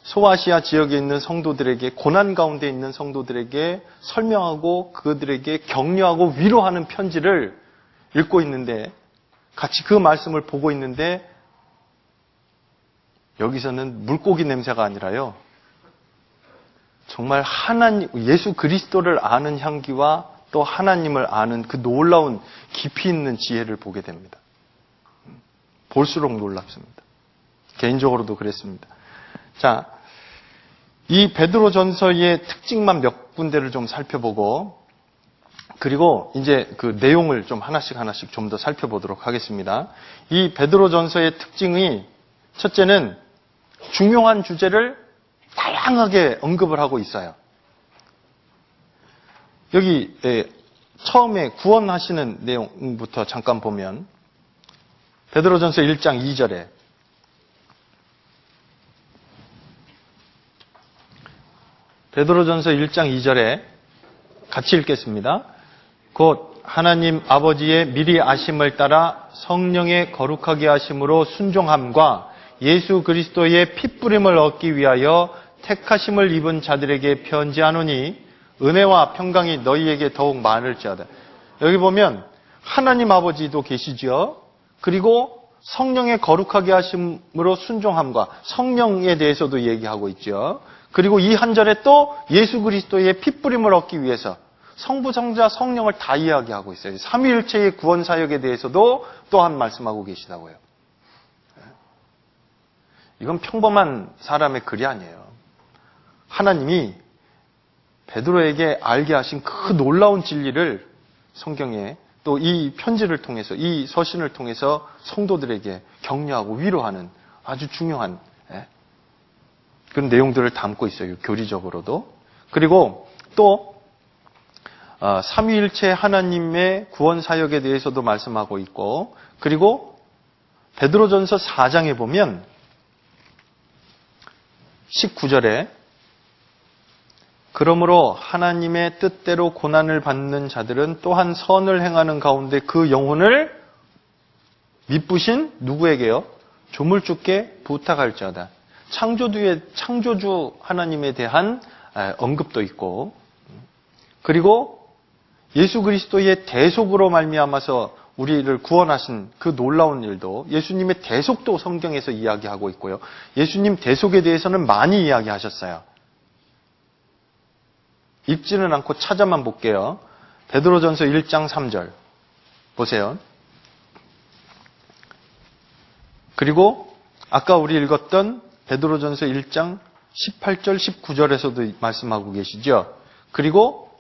소아시아 지역에 있는 성도들에게, 고난 가운데 있는 성도들에게 설명하고 그들에게 격려하고 위로하는 편지를 읽고 있는데, 같이 그 말씀을 보고 있는데 여기서는 물고기 냄새가 아니라요, 정말 하나님, 예수 그리스도를 아는 향기와 또 하나님을 아는 그 놀라운 깊이 있는 지혜를 보게 됩니다. 볼수록 놀랍습니다. 개인적으로도 그랬습니다. 자, 이 베드로전서의 특징만 몇 군데를 좀 살펴보고, 그리고 이제 그 내용을 좀 하나씩 좀 더 살펴보도록 하겠습니다. 이 베드로전서의 특징이, 첫째는 중요한 주제를 다양하게 언급을 하고 있어요. 여기 처음에 구원하시는 내용부터 잠깐 보면 베드로전서 1장 2절에 베드로전서 1장 2절에 같이 읽겠습니다. 곧 하나님 아버지의 미리 아심을 따라 성령의 거룩하게 하심으로 순종함과 예수 그리스도의 핏부림을 얻기 위하여 택하심을 입은 자들에게 편지하노니 은혜와 평강이 너희에게 더욱 많을지어다. 여기 보면 하나님 아버지도 계시죠. 그리고 성령의 거룩하게 하심으로 순종함과 성령에 대해서도 얘기하고 있죠. 그리고 이 한 절에 또 예수 그리스도의 핏부림을 얻기 위해서 성부, 성자, 성령을 다 이야기하고 있어요. 삼위일체의 구원 사역에 대해서도 또한 말씀하고 계시다고요. 이건 평범한 사람의 글이 아니에요. 하나님이 베드로에게 알게 하신 그 놀라운 진리를 성경에 또 이 편지를 통해서, 이 서신을 통해서 성도들에게 격려하고 위로하는 아주 중요한 그런 내용들을 담고 있어요. 교리적으로도. 그리고 또 삼위일체 하나님의 구원 사역에 대해서도 말씀하고 있고, 그리고 베드로전서 4장에 보면 19절에 그러므로 하나님의 뜻대로 고난을 받는 자들은 또한 선을 행하는 가운데 그 영혼을 미쁘신 누구에게요? 조물주께 부탁할지어다. 창조주 하나님에 대한 언급도 있고, 그리고 예수 그리스도의 대속으로 말미암아서 우리를 구원하신 그 놀라운 일도 예수님의 대속도 성경에서 이야기하고 있고요. 예수님 대속에 대해서는 많이 이야기하셨어요. 읽지는 않고 찾아만 볼게요. 베드로전서 1장 3절 보세요. 그리고 아까 우리 읽었던 베드로전서 1장 18절 19절에서도 말씀하고 계시죠. 그리고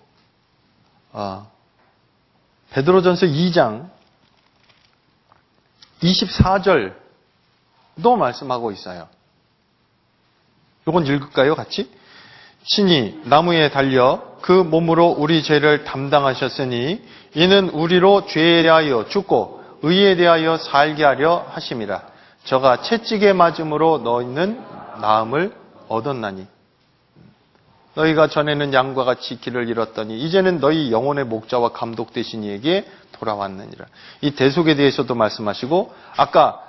베드로전서 2장 24절도 말씀하고 있어요. 이건 읽을까요? 같이? 신이 나무에 달려 그 몸으로 우리 죄를 담당하셨으니 이는 우리로 죄에 대하여 죽고 의에 대하여 살게 하려 하심이라. 저가 채찍에 맞음으로 너희는 나음을 얻었나니 너희가 전에는 양과 같이 길을 잃었더니 이제는 너희 영혼의 목자와 감독 되신 이에게 돌아왔느니라. 이 대속에 대해서도 말씀하시고 아까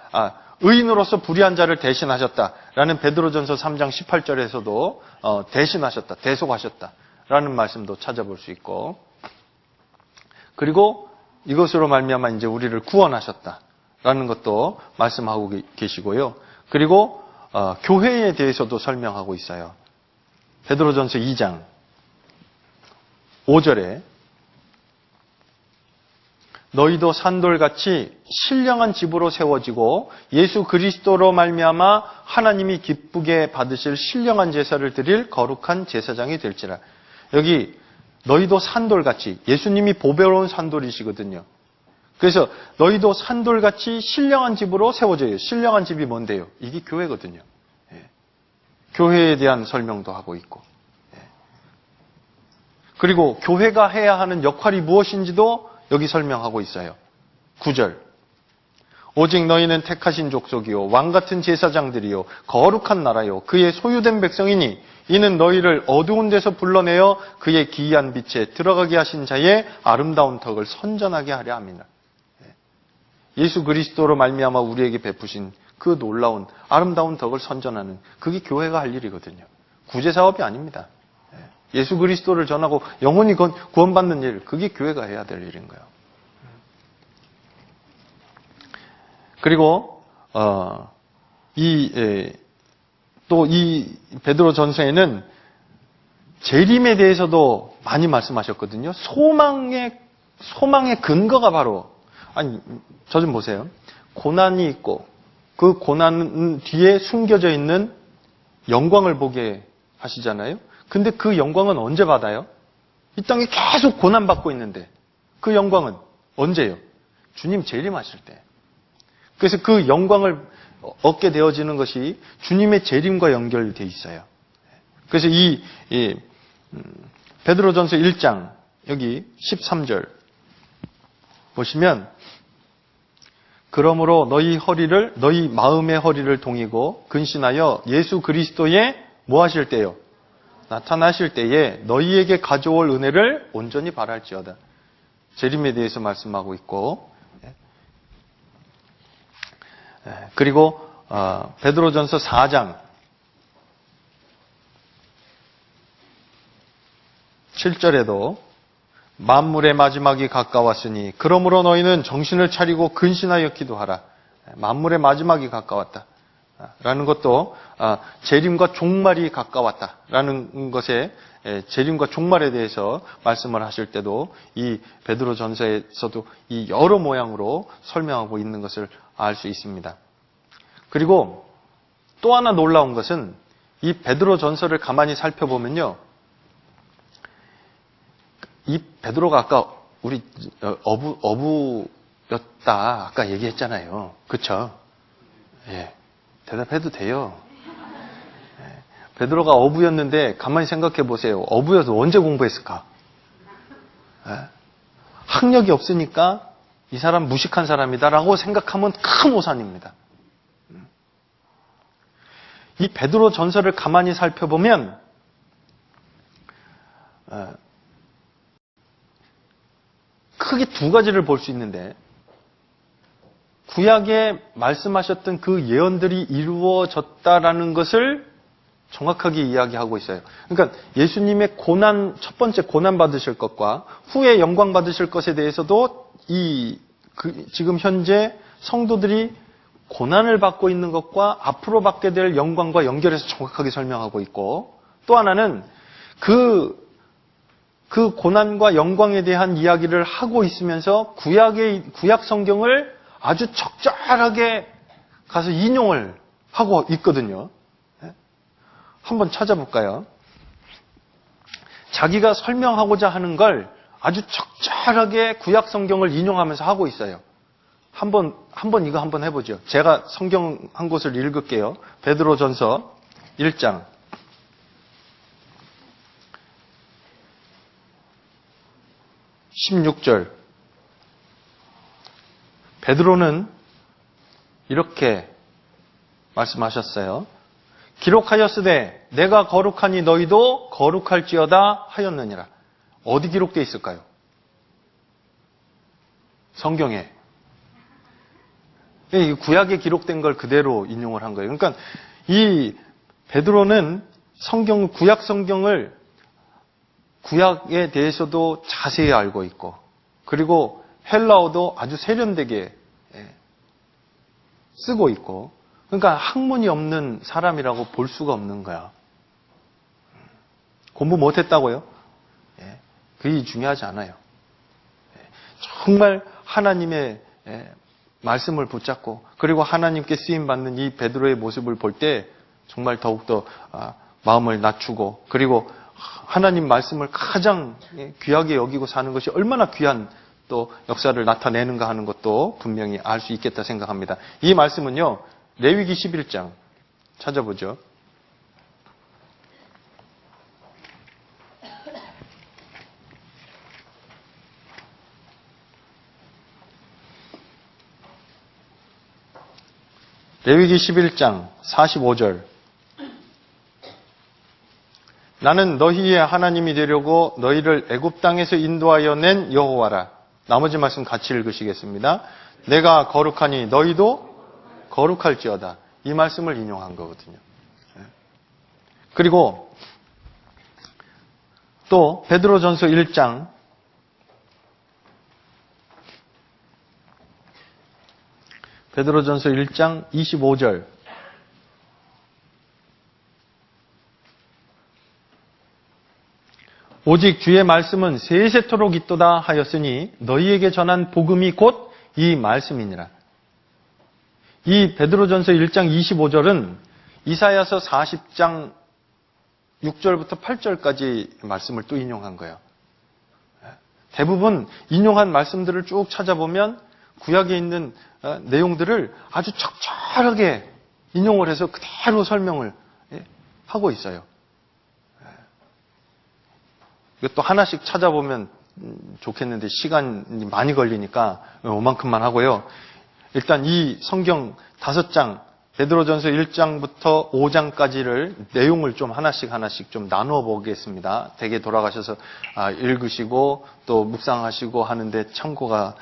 의인으로서 불의한 자를 대신하셨다라는 베드로전서 3장 18절에서도 대신하셨다, 대속하셨다라는 말씀도 찾아볼 수 있고, 그리고 이것으로 말미암아 이제 우리를 구원하셨다라는 것도 말씀하고 계시고요. 그리고 교회에 대해서도 설명하고 있어요. 베드로전서 2장 5절에 너희도 산돌같이 신령한 집으로 세워지고 예수 그리스도로 말미암아 하나님이 기쁘게 받으실 신령한 제사를 드릴 거룩한 제사장이 될지라. 여기 너희도 산돌같이, 예수님이 보배로운 산돌이시거든요. 그래서 너희도 산돌같이 신령한 집으로 세워져요. 신령한 집이 뭔데요? 이게 교회거든요. 교회에 대한 설명도 하고 있고, 그리고 교회가 해야 하는 역할이 무엇인지도 여기 설명하고 있어요. 9절. 오직 너희는 택하신 족속이요 왕같은 제사장들이요 거룩한 나라요 그의 소유된 백성이니 이는 너희를 어두운 데서 불러내어 그의 기이한 빛에 들어가게 하신 자의 아름다운 덕을 선전하게 하려 함이라. 예수 그리스도로 말미암아 우리에게 베푸신 그 놀라운 아름다운 덕을 선전하는, 그게 교회가 할 일이거든요. 구제 사업이 아닙니다. 예수 그리스도를 전하고 영혼이 구원받는 일, 그게 교회가 해야 될 일인 거예요. 그리고 또 이 베드로 전서에는 재림에 대해서도 많이 말씀하셨거든요. 소망의 근거가 바로, 저 좀 보세요. 고난이 있고 그 고난 뒤에 숨겨져 있는 영광을 보게 하시잖아요. 근데 그 영광은 언제 받아요? 이 땅에 계속 고난받고 있는데 그 영광은 언제요? 주님 재림하실 때. 그래서 그 영광을 얻게 되어지는 것이 주님의 재림과 연결되어 있어요. 그래서 이 베드로전서 1장에 여기 13절 보시면 그러므로 너희 마음의 허리를 동이고 근신하여 예수 그리스도의 뭐 하실 때요? 나타나실 때에 너희에게 가져올 은혜를 온전히 바랄지어다. 재림에 대해서 말씀하고 있고, 그리고 베드로전서 4장 7절에도 만물의 마지막이 가까웠으니 그러므로 너희는 정신을 차리고 근신하여 기도하라. 만물의 마지막이 가까웠다. 라는 것도 재림과 종말이 가까웠다라는 것에 재림과 종말에 대해서 말씀을 하실 때도 이 베드로전서에서도 이 여러 모양으로 설명하고 있는 것을 알 수 있습니다. 그리고 또 하나 놀라운 것은 이 베드로전서를 가만히 살펴보면요. 이 베드로가 아까 우리 어부였다 아까 얘기했잖아요. 그렇죠? 예. 대답해도 돼요. 예. 베드로가 어부였는데 가만히 생각해 보세요. 어부여서 언제 공부했을까? 예. 학력이 없으니까 이 사람 무식한 사람이다라고 생각하면 큰 오산입니다. 이 베드로 전서를 가만히 살펴보면 크게 두 가지를 볼 수 있는데 구약에 말씀하셨던 그 예언들이 이루어졌다라는 것을 정확하게 이야기하고 있어요. 그러니까 예수님의 첫 번째 고난 받으실 것과 후에 영광 받으실 것에 대해서도 지금 현재 성도들이 고난을 받고 있는 것과 앞으로 받게 될 영광과 연결해서 정확하게 설명하고 있고, 또 하나는 그 고난과 영광에 대한 이야기를 하고 있으면서 구약 성경을 아주 적절하게 가서 인용을 하고 있거든요. 한번 찾아볼까요? 자기가 설명하고자 하는 걸 아주 적절하게 구약 성경을 인용하면서 하고 있어요. 한번 이거 한번 해보죠. 제가 성경 한 곳을 읽을게요. 베드로전서 1장 16절. 베드로는 이렇게 말씀하셨어요. 기록하였으되 내가 거룩하니 너희도 거룩할지어다 하였느니라. 어디 기록되어 있을까요? 성경에. 이 구약에 기록된 걸 그대로 인용을 한 거예요. 그러니까 이 베드로는 구약 성경을 구약에 대해서도 자세히 알고 있고, 그리고 헬라어도 아주 세련되게 쓰고 있고, 그러니까 학문이 없는 사람이라고 볼 수가 없는 거야. 공부 못했다고요? 그게 중요하지 않아요. 정말 하나님의 말씀을 붙잡고, 그리고 하나님께 쓰임받는 이 베드로의 모습을 볼 때 정말 더욱더 마음을 낮추고, 그리고 하나님 말씀을 가장 귀하게 여기고 사는 것이 얼마나 귀한 또 역사를 나타내는가 하는 것도 분명히 알 수 있겠다 생각합니다. 이 말씀은요, 레위기 11장 찾아보죠. 레위기 11장 45절. 나는 너희의 하나님이 되려고 너희를 애굽 땅에서 인도하여 낸 여호와라. 나머지 말씀 같이 읽으시겠습니다. 내가 거룩하니 너희도 거룩할지어다. 이 말씀을 인용한 거거든요. 그리고 또 베드로전서 1장 25절. 오직 주의 말씀은 세세토록 있도다 하였으니 너희에게 전한 복음이 곧 이 말씀이니라. 이 베드로전서 1장 25절은 이사야서 40장 6절부터 8절까지 말씀을 또 인용한 거예요. 대부분 인용한 말씀들을 쭉 찾아보면 구약에 있는 내용들을 아주 적절하게 인용을 해서 그대로 설명을 하고 있어요. 이것도 하나씩 찾아보면 좋겠는데 시간이 많이 걸리니까 요만큼만 하고요. 일단 이 성경 5장, 베드로전서 1장부터 5장까지를 내용을 좀 하나씩 좀 나누어 보겠습니다. 댁에 돌아가셔서 읽으시고 또 묵상하시고 하는데 참고가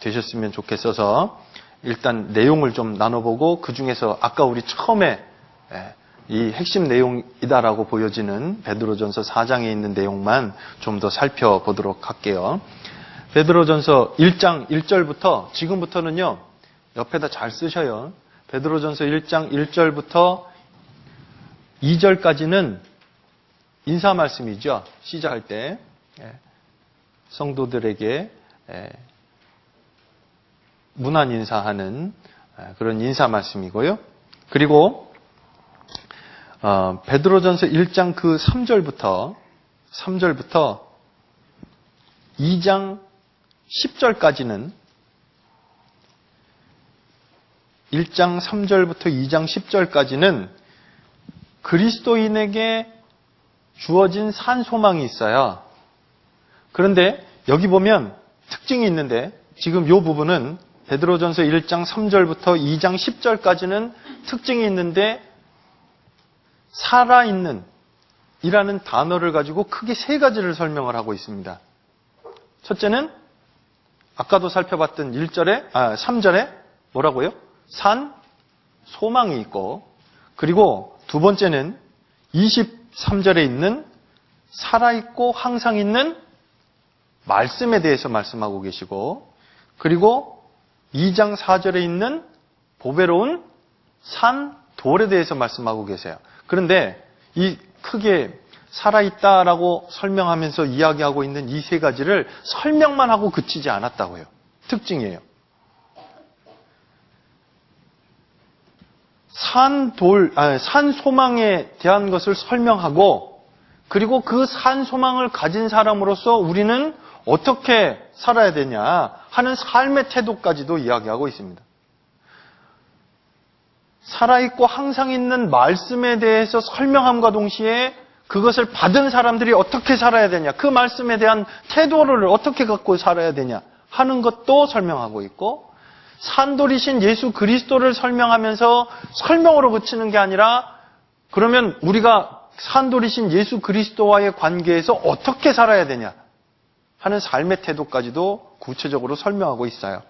되셨으면 좋겠어서 일단 내용을 좀 나눠보고 그 중에서 아까 우리 처음에 이 핵심 내용이다라고 보여지는 베드로전서 4장에 있는 내용만 좀 더 살펴보도록 할게요. 베드로전서 1장 1절부터 지금부터는요. 옆에다 잘 쓰셔요. 베드로전서 1장 1절부터 2절까지는 인사 말씀이죠. 시작할 때 성도들에게 문안 인사하는 그런 인사 말씀이고요. 그리고 베드로전서 1장 그 3절부터 2장 10절까지는 1장 3절부터 2장 10절까지는 그리스도인에게 주어진 산 소망이 있어요. 그런데 여기 보면 특징이 있는데 지금 이 부분은 베드로전서 1장 3절부터 2장 10절까지는 특징이 있는데 살아있는 이라는 단어를 가지고 크게 3가지를 설명을 하고 있습니다. 첫째는 아까도 살펴봤던 3절에 뭐라고요? 산, 소망이 있고 그리고 두 번째는 23절에 있는 살아있고 항상 있는 말씀에 대해서 말씀하고 계시고 그리고 2장 4절에 있는 보배로운 산, 돌에 대해서 말씀하고 계세요. 그런데 이 크게 살아있다라고 설명하면서 이야기하고 있는 이 3가지를 설명만 하고 그치지 않았다고요. 특징이에요. 산 소망에 대한 것을 설명하고 그리고 그 산 소망을 가진 사람으로서 우리는 어떻게 살아야 되냐 하는 삶의 태도까지도 이야기하고 있습니다. 살아있고 항상 있는 말씀에 대해서 설명함과 동시에 그것을 받은 사람들이 어떻게 살아야 되냐, 그 말씀에 대한 태도를 어떻게 갖고 살아야 되냐 하는 것도 설명하고 있고 산돌이신 예수 그리스도를 설명하면서 설명으로 그치는 게 아니라 그러면 우리가 산돌이신 예수 그리스도와의 관계에서 어떻게 살아야 되냐 하는 삶의 태도까지도 구체적으로 설명하고 있어요.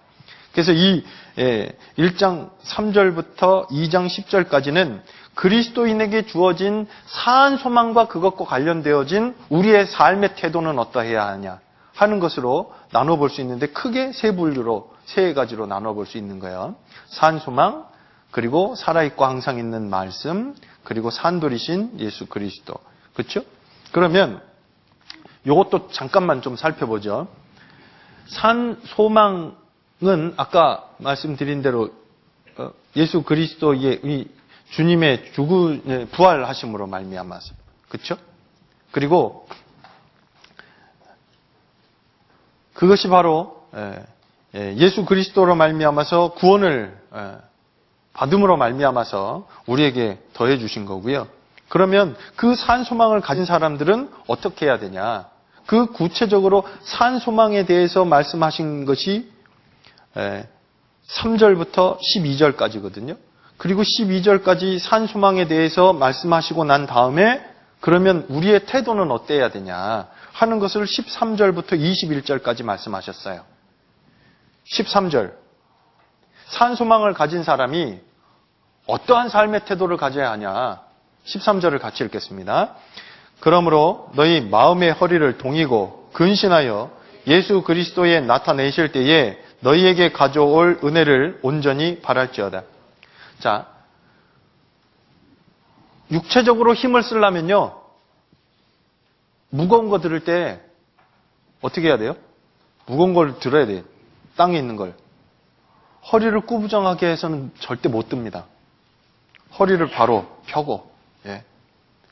그래서 이 1장 3절부터 2장 10절까지는 그리스도인에게 주어진 사한 소망과 그것과 관련되어진 우리의 삶의 태도는 어떠해야 하냐 하는 것으로 나눠볼 수 있는데 크게 3가지로 나눠볼 수 있는 거예요. 사한 소망, 그리고 살아있고 항상 있는 말씀, 그리고 산돌이신 예수 그리스도. 그렇죠? 그러면 이것도 잠깐만 좀 살펴보죠. 산 소망은 아까 말씀드린 대로 예수 그리스도의 이 주님의 부활하심으로 말미암아서, 그렇죠? 그리고 그것이 바로 예수 그리스도로 말미암아서 구원을 받음으로 말미암아서 우리에게 더해 주신 거고요. 그러면 그 산 소망을 가진 사람들은 어떻게 해야 되냐? 그 구체적으로 산 소망에 대해서 말씀하신 것이 3절부터 12절까지거든요. 그리고 12절까지 산 소망에 대해서 말씀하시고 난 다음에 그러면 우리의 태도는 어때야 되냐 하는 것을 13절부터 21절까지 말씀하셨어요. 13절. 산 소망을 가진 사람이 어떠한 삶의 태도를 가져야 하냐. 13절을 같이 읽겠습니다. 그러므로 너희 마음의 허리를 동이고 근신하여 예수 그리스도에 나타내실 때에 너희에게 가져올 은혜를 온전히 바랄지어다. 자, 육체적으로 힘을 쓰려면요. 무거운 거 들을 때 어떻게 해야 돼요? 무거운 걸 들어야 돼요. 땅에 있는 걸. 허리를 꾸부정하게 해서는 절대 못 듭니다. 허리를 바로 펴고,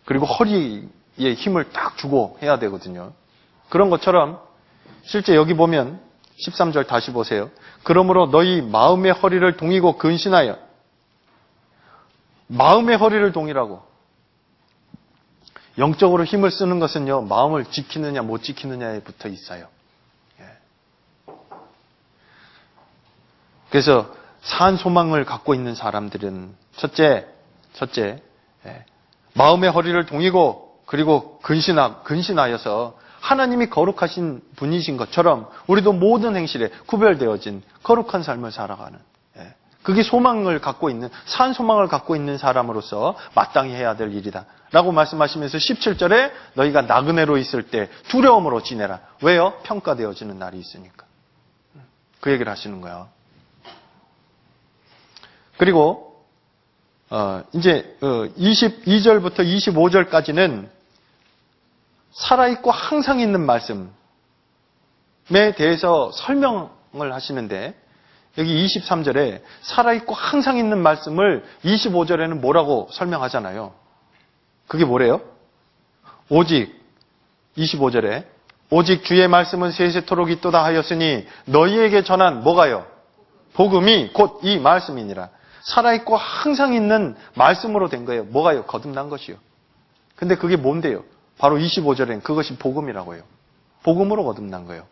그리고 허리에 힘을 딱 주고 해야 되거든요. 그런 것처럼 실제 여기 보면 13절 다시 보세요. 그러므로 너희 마음의 허리를 동이고 근신하여. 마음의 허리를 동이라고. 영적으로 힘을 쓰는 것은요, 마음을 지키느냐 못 지키느냐에 붙어 있어요. 그래서 산 소망을 갖고 있는 사람들은 첫째, 마음의 허리를 동이고 그리고 근신하여서 하나님이 거룩하신 분이신 것처럼 우리도 모든 행실에 구별되어진 거룩한 삶을 살아가는, 그게 소망을 갖고 있는, 산 소망을 갖고 있는 사람으로서 마땅히 해야 될 일이다 라고 말씀하시면서 17절에 너희가 나그네로 있을 때 두려움으로 지내라. 왜요? 평가되어지는 날이 있으니까. 그 얘기를 하시는 거야. 그리고 이제 22절부터 25절까지는 살아있고 항상 있는 말씀에 대해서 설명을 하시는데, 여기 23절에 살아있고 항상 있는 말씀을 25절에는 뭐라고 설명하잖아요. 그게 뭐래요? 오직 25절에 오직 주의 말씀은 세세토록 있도다 하였으니 너희에게 전한 뭐가요? 복음이 곧 이 말씀이니라. 살아있고 항상 있는 말씀으로 된 거예요. 뭐가요? 거듭난 것이요. 근데 그게 뭔데요? 바로 25절엔 그것이 복음이라고 해요. 복음으로 거듭난 거예요.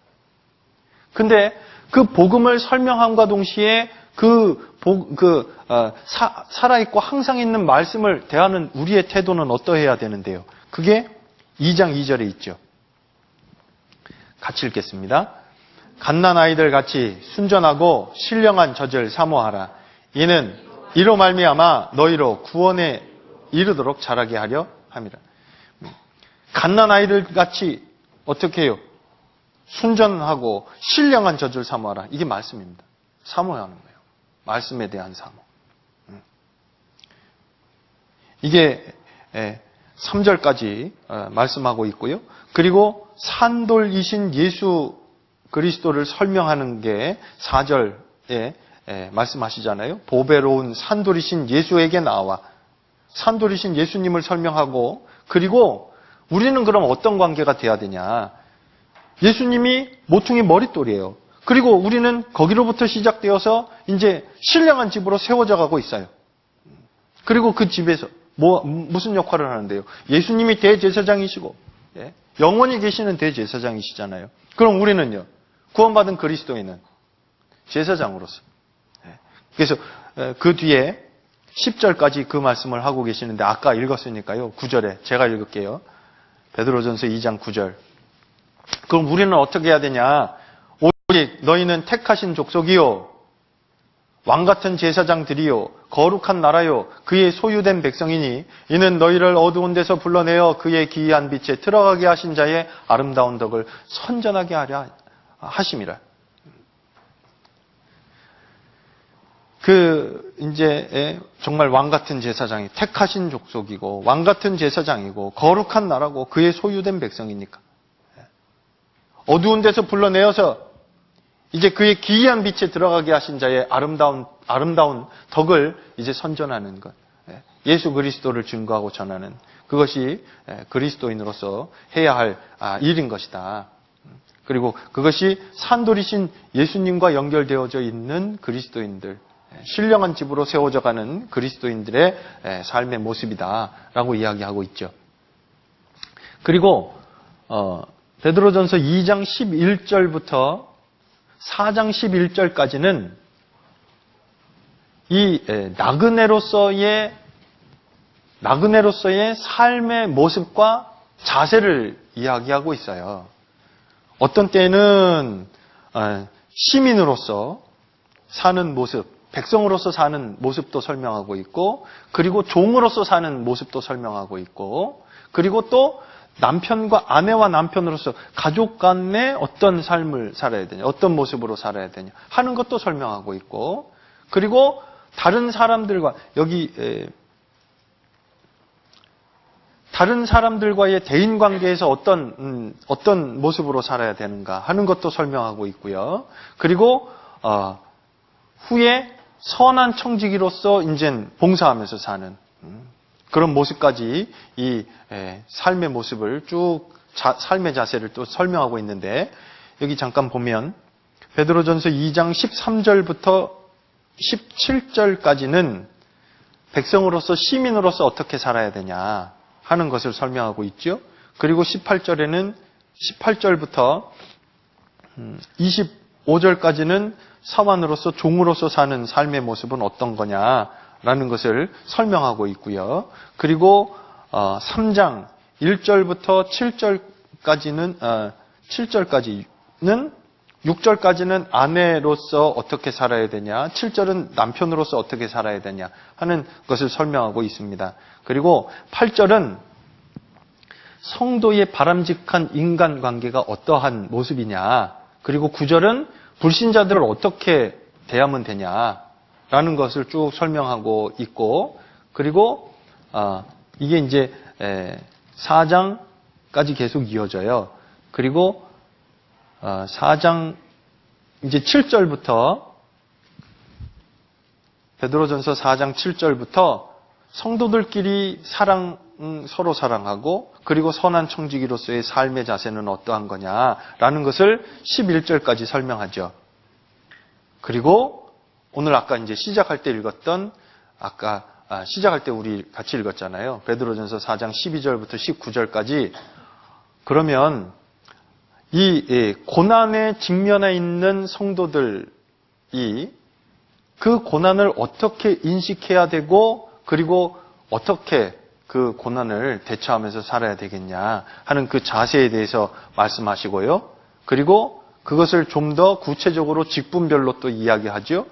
근데 그 복음을 설명함과 동시에 살아있고 항상 있는 말씀을 대하는 우리의 태도는 어떠해야 되는데요? 그게 2장 2절에 있죠. 같이 읽겠습니다. 갓난 아이들 같이 순전하고 신령한 젖을 사모하라. 이는 이로 말미암아 너희로 구원에 이르도록 자라게 하려 함이라. 갓난 아이들 같이 어떻게 해요? 순전하고 신령한 젖을 사모하라. 이게 말씀입니다. 사모해야 하는 거예요. 말씀에 대한 사모. 이게 3절까지 말씀하고 있고요. 그리고 산돌이신 예수 그리스도를 설명하는 게 4절에 말씀하시잖아요. 보배로운 산돌이신 예수에게 나와 산돌이신 예수님을 설명하고, 그리고 우리는 그럼 어떤 관계가 돼야 되냐. 예수님이 모퉁이 머릿돌이에요. 그리고 우리는 거기로부터 시작되어서 이제 신령한 집으로 세워져 가고 있어요. 그리고 그 집에서 무슨 역할을 하는데요? 예수님이 대제사장이시고 영원히 계시는 대제사장이시잖아요. 그럼 우리는요? 구원받은 그리스도인은 제사장으로서. 그래서 그 뒤에 10절까지 그 말씀을 하고 계시는데 아까 읽었으니까요. 9절에 제가 읽을게요. 베드로전서 2장 9절. 그럼 우리는 어떻게 해야 되냐? 오직 너희는 택하신 족속이요, 왕같은 제사장들이요, 거룩한 나라요, 그의 소유된 백성이니 이는 너희를 어두운 데서 불러내어 그의 기이한 빛에 들어가게 하신 자의 아름다운 덕을 선전하게 하려 하심이라. 이제 정말 왕같은 제사장이 택하신 족속이고 왕같은 제사장이고 거룩한 나라고 그의 소유된 백성이니까 어두운 데서 불러내어서 이제 그의 기이한 빛에 들어가게 하신 자의 아름다운 덕을 이제 선전하는 것. 예수 그리스도를 증거하고 전하는 그것이 그리스도인으로서 해야 할 일인 것이다. 그리고 그것이 산돌이신 예수님과 연결되어져 있는 그리스도인들, 신령한 집으로 세워져 가는 그리스도인들의 삶의 모습이다라고 이야기하고 있죠. 그리고 베드로전서 2장 11절부터 4장 11절까지는 이 나그네로서의 삶의 모습과 자세를 이야기하고 있어요. 어떤 때는 시민으로서 사는 모습, 백성으로서 사는 모습도 설명하고 있고, 그리고 종으로서 사는 모습도 설명하고 있고, 그리고 또 남편과 아내와 남편으로서 가족 간에 어떤 삶을 살아야 되냐, 어떤 모습으로 살아야 되냐 하는 것도 설명하고 있고, 그리고 다른 사람들과 다른 사람들과의 대인 관계에서 어떤 모습으로 살아야 되는가 하는 것도 설명하고 있고요. 그리고 후에 선한 청지기로서 이제 봉사하면서 사는 그런 모습까지 이 삶의 모습을 쭉 삶의 자세를 또 설명하고 있는데, 여기 잠깐 보면 베드로전서 2장 13절부터 17절까지는 백성으로서 시민으로서 어떻게 살아야 되냐 하는 것을 설명하고 있죠. 그리고 18절에는 18절부터 5절까지는 사환으로서 종으로서 사는 삶의 모습은 어떤 거냐라는 것을 설명하고 있고요. 그리고 3장 1절부터 7절까지는 6절까지는 아내로서 어떻게 살아야 되냐, 7절은 남편으로서 어떻게 살아야 되냐 하는 것을 설명하고 있습니다. 그리고 8절은 성도의 바람직한 인간관계가 어떠한 모습이냐, 그리고 9절은 불신자들을 어떻게 대하면 되냐라는 것을 쭉 설명하고 있고, 그리고 이게 이제 4장까지 계속 이어져요. 그리고 4장 이제 7절부터 베드로전서 4장 7절부터 성도들끼리 서로 사랑하고 그리고 선한 청지기로서의 삶의 자세는 어떠한 거냐라는 것을 11절까지 설명하죠. 그리고 오늘 아까 이제 시작할 때 읽었던 시작할 때 우리 같이 읽었잖아요. 베드로전서 4장 12절부터 19절까지. 그러면 이 고난에 직면해 있는 성도들이 그 고난을 어떻게 인식해야 되고 그리고 어떻게 그 고난을 대처하면서 살아야 되겠냐 하는 그 자세에 대해서 말씀하시고요. 그리고 그것을 좀 더 구체적으로 직분별로 또 이야기하죠.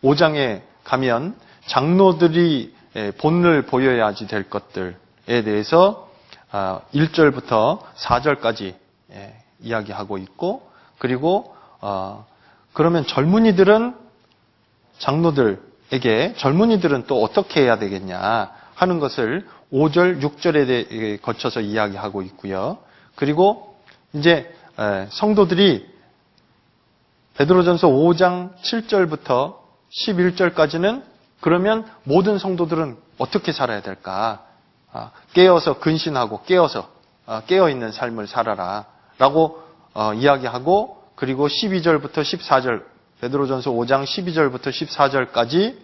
5장에 가면 장로들이 본을 보여야지 될 것들에 대해서 1절부터 4절까지 이야기하고 있고, 그리고 그러면 젊은이들은 또 어떻게 해야 되겠냐 하는 것을 5절, 6절에 거쳐서 이야기하고 있고요. 그리고 이제 성도들이 베드로전서 5장 7절부터 11절까지는 그러면 모든 성도들은 어떻게 살아야 될까? 깨어서 근신하고 깨어있는 삶을 살아라 라고 이야기하고, 그리고 12절부터 14절, 베드로전서 5장 12절부터 14절까지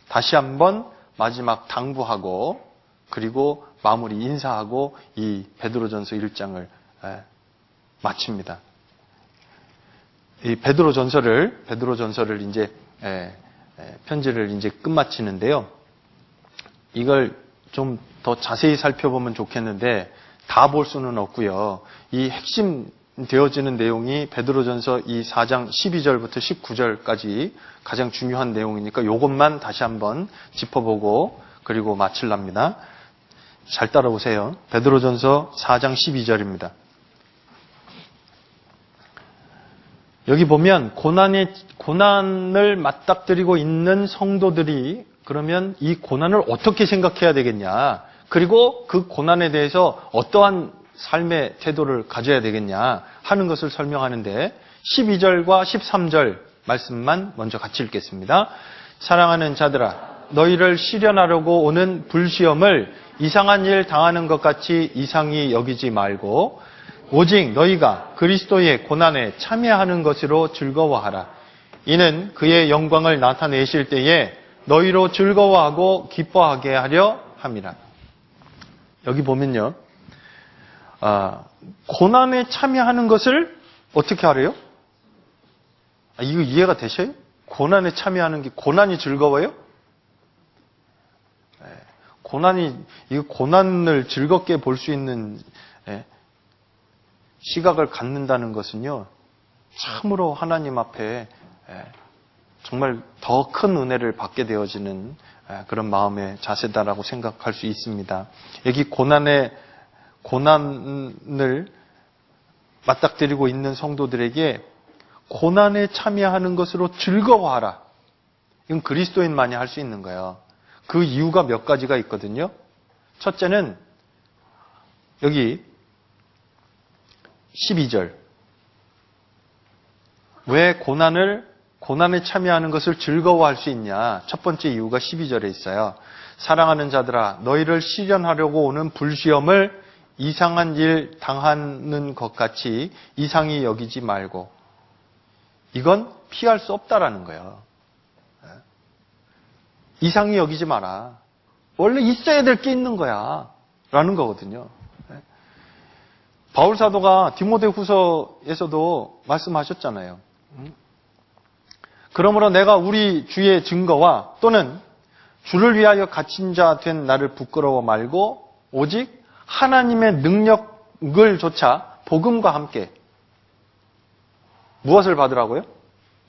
다시 한번 마지막 당부하고 그리고 마무리 인사하고 이 베드로전서 1장을 마칩니다. 이 베드로전서를 이제 편지를 이제 끝마치는데요. 이걸 좀 더 자세히 살펴보면 좋겠는데 다 볼 수는 없고요. 이 핵심 되어지는 내용이 베드로전서 이 4장 12절부터 19절까지 가장 중요한 내용이니까 이것만 다시 한번 짚어보고 그리고 마칠랍니다. 잘 따라오세요. 베드로전서 4장 12절입니다. 여기 보면 고난을 맞닥뜨리고 있는 성도들이 그러면 이 고난을 어떻게 생각해야 되겠냐, 그리고 그 고난에 대해서 어떠한 삶의 태도를 가져야 되겠냐 하는 것을 설명하는데 12절과 13절 말씀만 먼저 같이 읽겠습니다. 사랑하는 자들아, 너희를 시련하려고 오는 불시험을 이상한 일 당하는 것 같이 이상히 여기지 말고 오직 너희가 그리스도의 고난에 참여하는 것으로 즐거워하라. 이는 그의 영광을 나타내실 때에 너희로 즐거워하고 기뻐하게 하려 함이라. 여기 보면요, 고난에 참여하는 것을 어떻게 하래요? 이거 이해가 되셔요? 고난에 참여하는 게 고난이 즐거워요? 고난을 즐겁게 볼 수 있는 시각을 갖는다는 것은요, 참으로 하나님 앞에 정말 더 큰 은혜를 받게 되어지는 그런 마음의 자세다라고 생각할 수 있습니다. 여기 고난을 맞닥뜨리고 있는 성도들에게 고난에 참여하는 것으로 즐거워하라. 이건 그리스도인만이 할 수 있는 거예요. 그 이유가 몇 가지가 있거든요. 첫째는 여기 12절. 왜 고난에 참여하는 것을 즐거워할 수 있냐? 첫 번째 이유가 12절에 있어요. 사랑하는 자들아, 너희를 시련하려고 오는 불시험을 이상한 일 당하는 것 같이 이상히 여기지 말고. 이건 피할 수 없다라는 거예요. 이상히 여기지 마라. 원래 있어야 될 게 있는 거야. 라는 거거든요. 바울 사도가 디모데 후서에서도 말씀하셨잖아요. 그러므로 내가 우리 주의 증거와 또는 주를 위하여 갇힌 자 된 나를 부끄러워 말고 오직 하나님의 능력을 조차 복음과 함께 무엇을 받으라고요?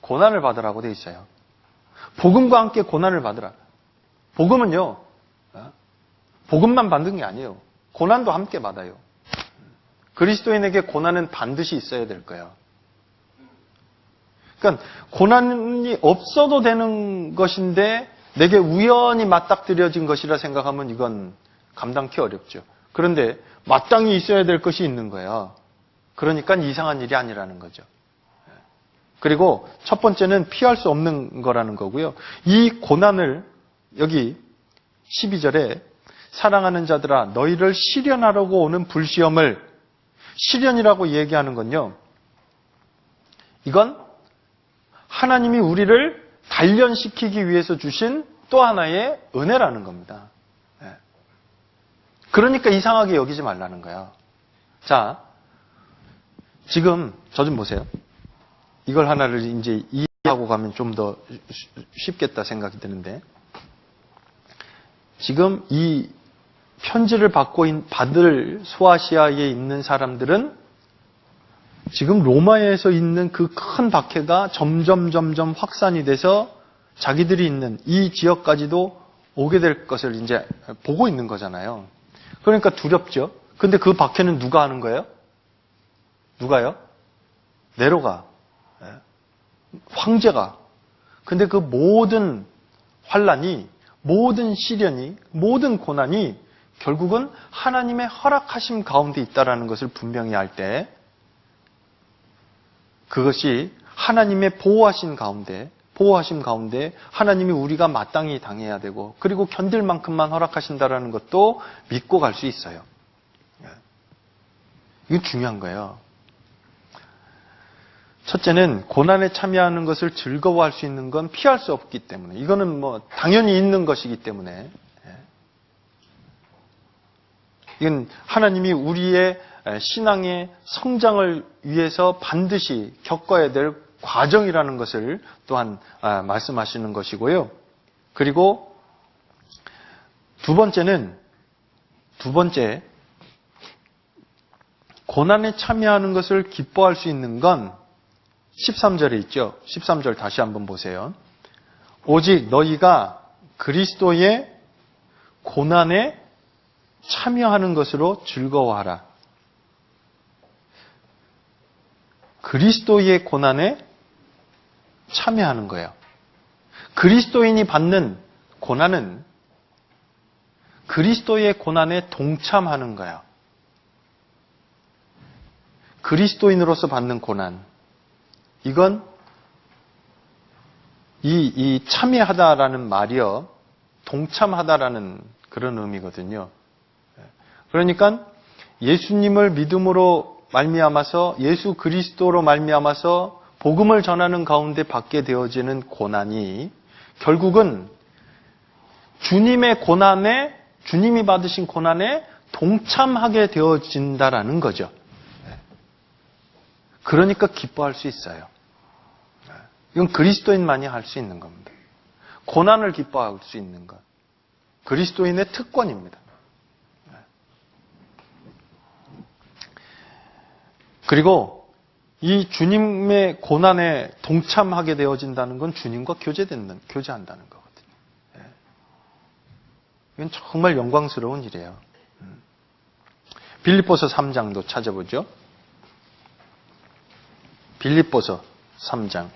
고난을 받으라고 돼 있어요. 복음과 함께 고난을 받으라. 복음은요, 복음만 받는 게 아니에요. 고난도 함께 받아요. 그리스도인에게 고난은 반드시 있어야 될 거예요. 그러니까 고난이 없어도 되는 것인데 내게 우연히 맞닥뜨려진 것이라 생각하면 이건 감당하기 어렵죠. 그런데 마땅히 있어야 될 것이 있는 거예요. 그러니까 이상한 일이 아니라는 거죠. 그리고 첫 번째는 피할 수 없는 거라는 거고요. 이 고난을 여기 12절에 사랑하는 자들아 너희를 시련하려고 오는 불시험을 시련이라고 얘기하는 건요. 이건 하나님이 우리를 단련시키기 위해서 주신 또 하나의 은혜라는 겁니다. 그러니까 이상하게 여기지 말라는 거예요. 자, 지금 저 좀 보세요. 이걸 하나를 이제 이해하고 가면 좀 더 쉽겠다 생각이 드는데 지금 이 편지를 받을 소아시아에 있는 사람들은 지금 로마에서 있는 그 큰 박해가 점점 확산이 돼서 자기들이 있는 이 지역까지도 오게 될 것을 이제 보고 있는 거잖아요. 그러니까 두렵죠. 근데 그 박해는 누가 하는 거예요? 누가요? 네로가. 황제가. 근데 그 모든 환난이, 모든 시련이, 모든 고난이 결국은 하나님의 허락하심 가운데 있다라는 것을 분명히 알 때 그것이 하나님의 보호하심 가운데 하나님이 우리가 마땅히 당해야 되고 그리고 견딜 만큼만 허락하신다라는 것도 믿고 갈 수 있어요. 이게 중요한 거예요. 첫째는 고난에 참여하는 것을 즐거워할 수 있는 건 피할 수 없기 때문에 이거는 뭐 당연히 있는 것이기 때문에 이건 하나님이 우리의 신앙의 성장을 위해서 반드시 겪어야 될 과정이라는 것을 또한 말씀하시는 것이고요. 그리고 두 번째 고난에 참여하는 것을 기뻐할 수 있는 건 13절에 있죠. 13절 다시 한번 보세요. 오직 너희가 그리스도의 고난에 참여하는 것으로 즐거워하라. 그리스도의 고난에 참여하는 거예요. 그리스도인이 받는 고난은 그리스도의 고난에 동참하는 거예요. 그리스도인으로서 받는 고난. 이건 이 참여하다라는 말이요. 동참하다라는 그런 의미거든요. 그러니까 예수님을 믿음으로 말미암아서 예수 그리스도로 말미암아서 복음을 전하는 가운데 받게 되어지는 고난이 결국은 주님의 고난에 주님이 받으신 고난에 동참하게 되어진다라는 거죠. 그러니까 기뻐할 수 있어요. 이건 그리스도인만이 할 수 있는 겁니다. 고난을 기뻐할 수 있는 것. 그리스도인의 특권입니다. 그리고 이 주님의 고난에 동참하게 되어진다는 건 주님과 교제한다는 거거든요. 이건 정말 영광스러운 일이에요. 빌립보서 3장도 찾아보죠. 빌립보서 3장.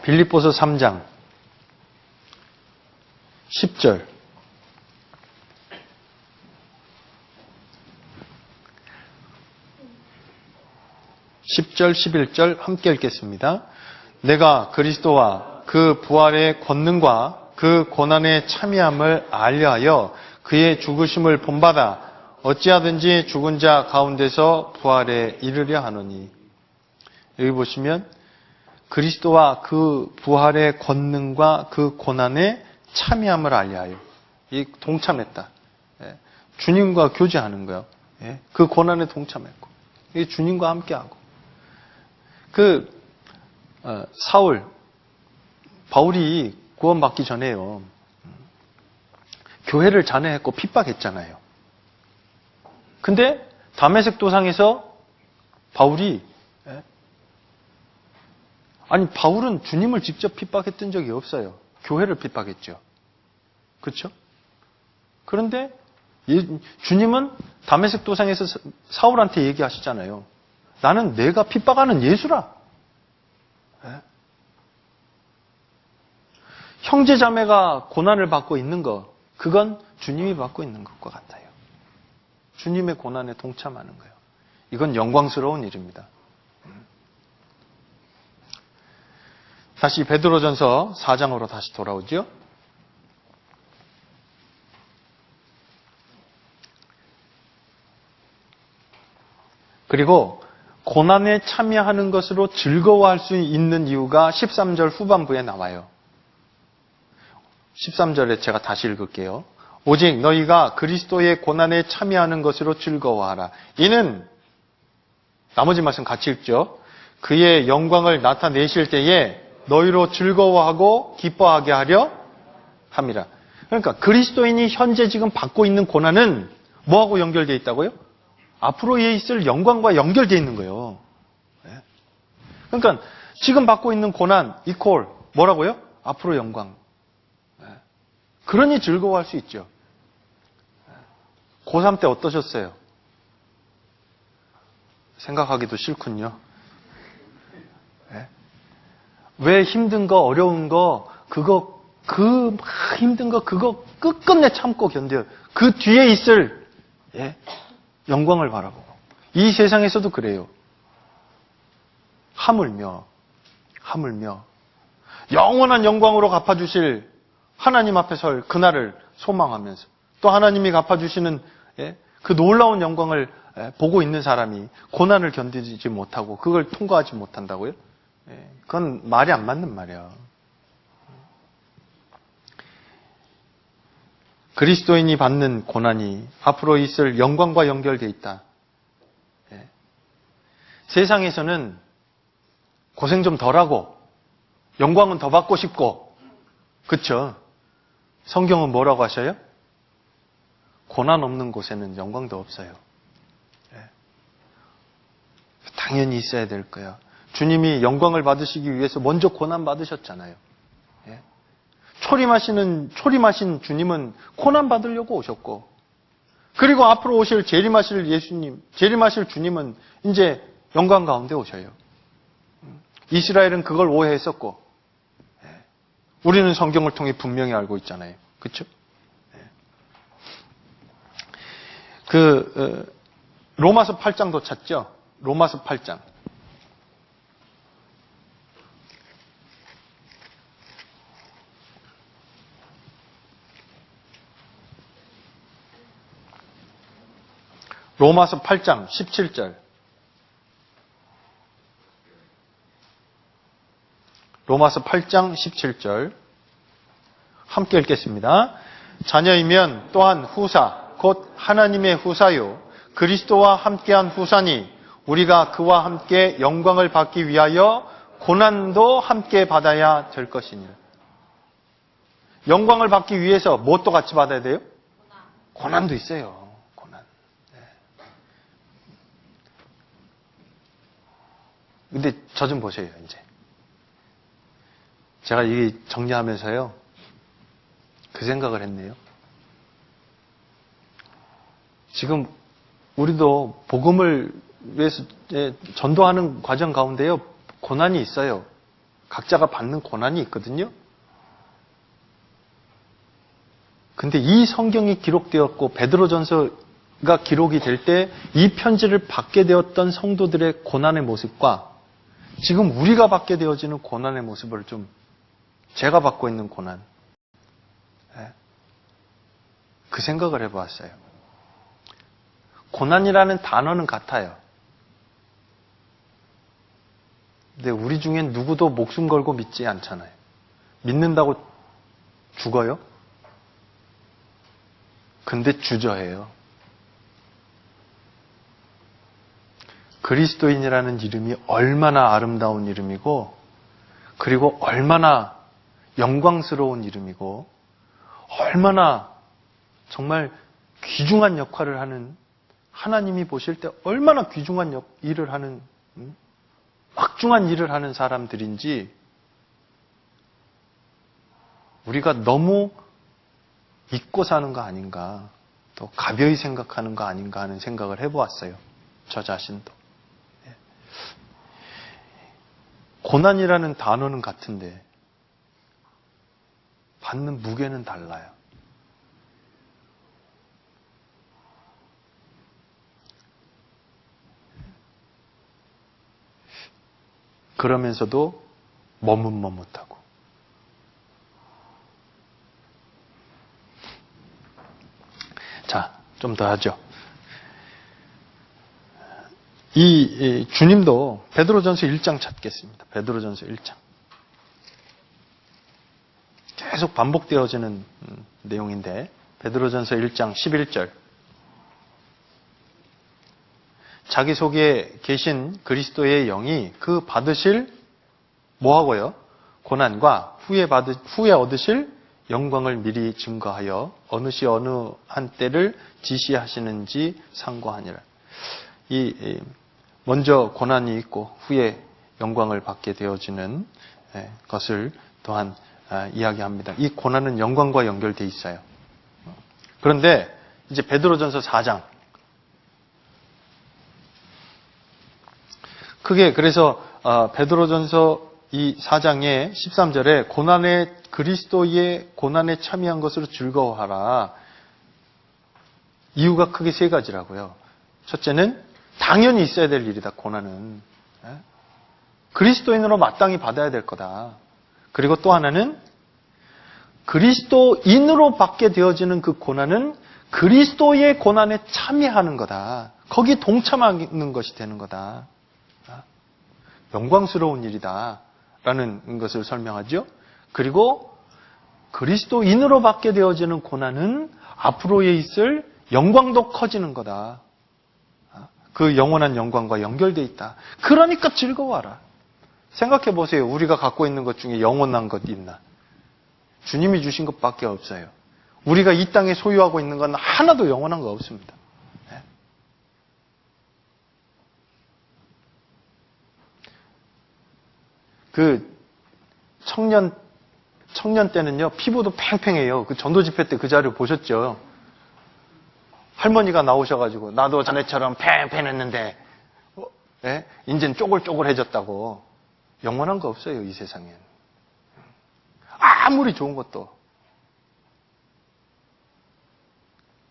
빌립보서 3장 10절. 10절, 11절 함께 읽겠습니다. 내가 그리스도와 그 부활의 권능과 그 고난의 참여함을 알려하여 그의 죽으심을 본받아 어찌하든지 죽은 자 가운데서 부활에 이르려 하노니. 여기 보시면 그리스도와 그 부활의 권능과 그 고난의 참여함을 알려하여. 이 동참했다. 주님과 교제하는 거예요. 예? 그 고난에 동참했고, 주님과 함께하고. 바울이 구원받기 전에요. 교회를 잔해했고 핍박했잖아요. 근데 다메섹 도상에서 바울은 주님을 직접 핍박했던 적이 없어요. 교회를 핍박했죠. 그렇죠? 그런데 주님은 다메섹 도상에서 사울한테 얘기하시잖아요. 나는 내가 핍박하는 예수라. 형제 자매가 고난을 받고 있는 것, 그건 주님이 받고 있는 것과 같아요. 주님의 고난에 동참하는 거예요. 이건 영광스러운 일입니다. 다시 베드로전서 4장으로 다시 돌아오죠. 그리고 고난에 참여하는 것으로 즐거워할 수 있는 이유가 13절 후반부에 나와요. 13절에 제가 다시 읽을게요. 오직 너희가 그리스도의 고난에 참여하는 것으로 즐거워하라. 이는 나머지 말씀 같이 읽죠. 그의 영광을 나타내실 때에 너희로 즐거워하고 기뻐하게 하려 함이라. 그러니까 그리스도인이 현재 지금 받고 있는 고난은 뭐하고 연결되어 있다고요? 앞으로 있을 영광과 연결되어 있는 거예요. 그러니까 지금 받고 있는 고난 이퀄 뭐라고요? 앞으로 영광. 그러니 즐거워할 수 있죠. 고3 때 어떠셨어요? 생각하기도 싫군요. 왜 힘든 거, 어려운 거, 힘든 거, 그거 끝끝내 참고 견뎌요. 그 뒤에 있을, 영광을 바라보고. 이 세상에서도 그래요. 하물며, 영원한 영광으로 갚아주실 하나님 앞에 설 그날을 소망하면서 또 하나님이 갚아주시는 그 놀라운 영광을 보고 있는 사람이 고난을 견디지 못하고 그걸 통과하지 못한다고요? 그건 말이 안 맞는 말이야. 그리스도인이 받는 고난이 앞으로 있을 영광과 연결되어 있다. 세상에서는 고생 좀 덜하고 영광은 더 받고 싶고, 그렇죠? 성경은 뭐라고 하셔요? 고난 없는 곳에는 영광도 없어요. 당연히 있어야 될 거야. 주님이 영광을 받으시기 위해서 먼저 고난 받으셨잖아요. 초림하신 주님은 고난 받으려고 오셨고, 그리고 앞으로 오실 재림하실 주님은 이제 영광 가운데 오셔요. 이스라엘은 그걸 오해했었고, 우리는 성경을 통해 분명히 알고 있잖아요. 그렇죠? 로마서 8장도 찾죠? 로마서 8장. 로마서 8장 17절. 로마서 8장 17절. 함께 읽겠습니다. 자녀이면 또한 후사, 곧 하나님의 후사요. 그리스도와 함께한 후사니 우리가 그와 함께 영광을 받기 위하여 고난도 함께 받아야 될 것이니라. 영광을 받기 위해서 무엇도 같이 받아야 돼요? 고난도 있어요. 고난. 근데 저 좀 보세요, 이제. 제가 이 정리하면서요, 그 생각을 했네요. 지금 우리도 복음을 위해서 전도하는 과정 가운데요, 고난이 있어요. 각자가 받는 고난이 있거든요. 근데 이 성경이 기록되었고 베드로전서가 기록이 될 때 이 편지를 받게 되었던 성도들의 고난의 모습과 지금 우리가 받게 되어지는 고난의 모습을 좀, 제가 받고 있는 고난, 그 생각을 해보았어요. 고난이라는 단어는 같아요. 근데 우리 중엔 누구도 목숨 걸고 믿지 않잖아요. 믿는다고 죽어요? 근데 주저해요. 그리스도인이라는 이름이 얼마나 아름다운 이름이고, 그리고 얼마나 영광스러운 이름이고, 얼마나 정말 귀중한 역할을 하는, 하나님이 보실 때 얼마나 귀중한 일을 하는, 막중한 일을 하는 사람들인지 우리가 너무 잊고 사는 거 아닌가, 또 가벼이 생각하는 거 아닌가 하는 생각을 해보았어요. 저 자신도. 고난이라는 단어는 같은데 받는 무게는 달라요. 그러면서도 머뭇머뭇하고. 자, 좀 더 하죠. 이 주님도 베드로전서 1장 찾겠습니다. 베드로전서 1장. 계속 반복되어지는 내용인데 베드로전서 1장 11절. 자기 속에 계신 그리스도의 영이 그 받으실 뭐하고요? 고난과 후에 얻으실 영광을 미리 증거하여 어느 시 어느 한 때를 지시하시는지 상고하니라. 먼저 고난이 있고 후에 영광을 받게 되어지는 것을 또한 이야기합니다. 이 고난은 영광과 연결되어 있어요. 그런데 이제 베드로전서 4장. 크게 그래서 베드로전서 이 4장의 13절에 그리스도의 고난에 참여한 것으로 즐거워하라. 이유가 크게 세 가지라고요. 첫째는 당연히 있어야 될 일이다. 고난은. 그리스도인으로 마땅히 받아야 될 거다. 그리고 또 하나는 그리스도인으로 받게 되어지는 그 고난은 그리스도의 고난에 참여하는 거다. 거기 동참하는 것이 되는 거다. 영광스러운 일이다. 라는 것을 설명하죠. 그리고 그리스도인으로 받게 되어지는 고난은 앞으로에 있을 영광도 커지는 거다. 그 영원한 영광과 연결되어 있다. 그러니까 즐거워하라. 생각해 보세요. 우리가 갖고 있는 것 중에 영원한 것 있나? 주님이 주신 것밖에 없어요. 우리가 이 땅에 소유하고 있는 건 하나도 영원한 거 없습니다. 그 청년 때는요, 피부도 팽팽해요. 그 전도 집회 때 그 자료 보셨죠? 할머니가 나오셔가지고, 나도 자네처럼 팽팽했는데, 이젠 쪼글쪼글해졌다고. 영원한 거 없어요, 이 세상엔. 아무리 좋은 것도.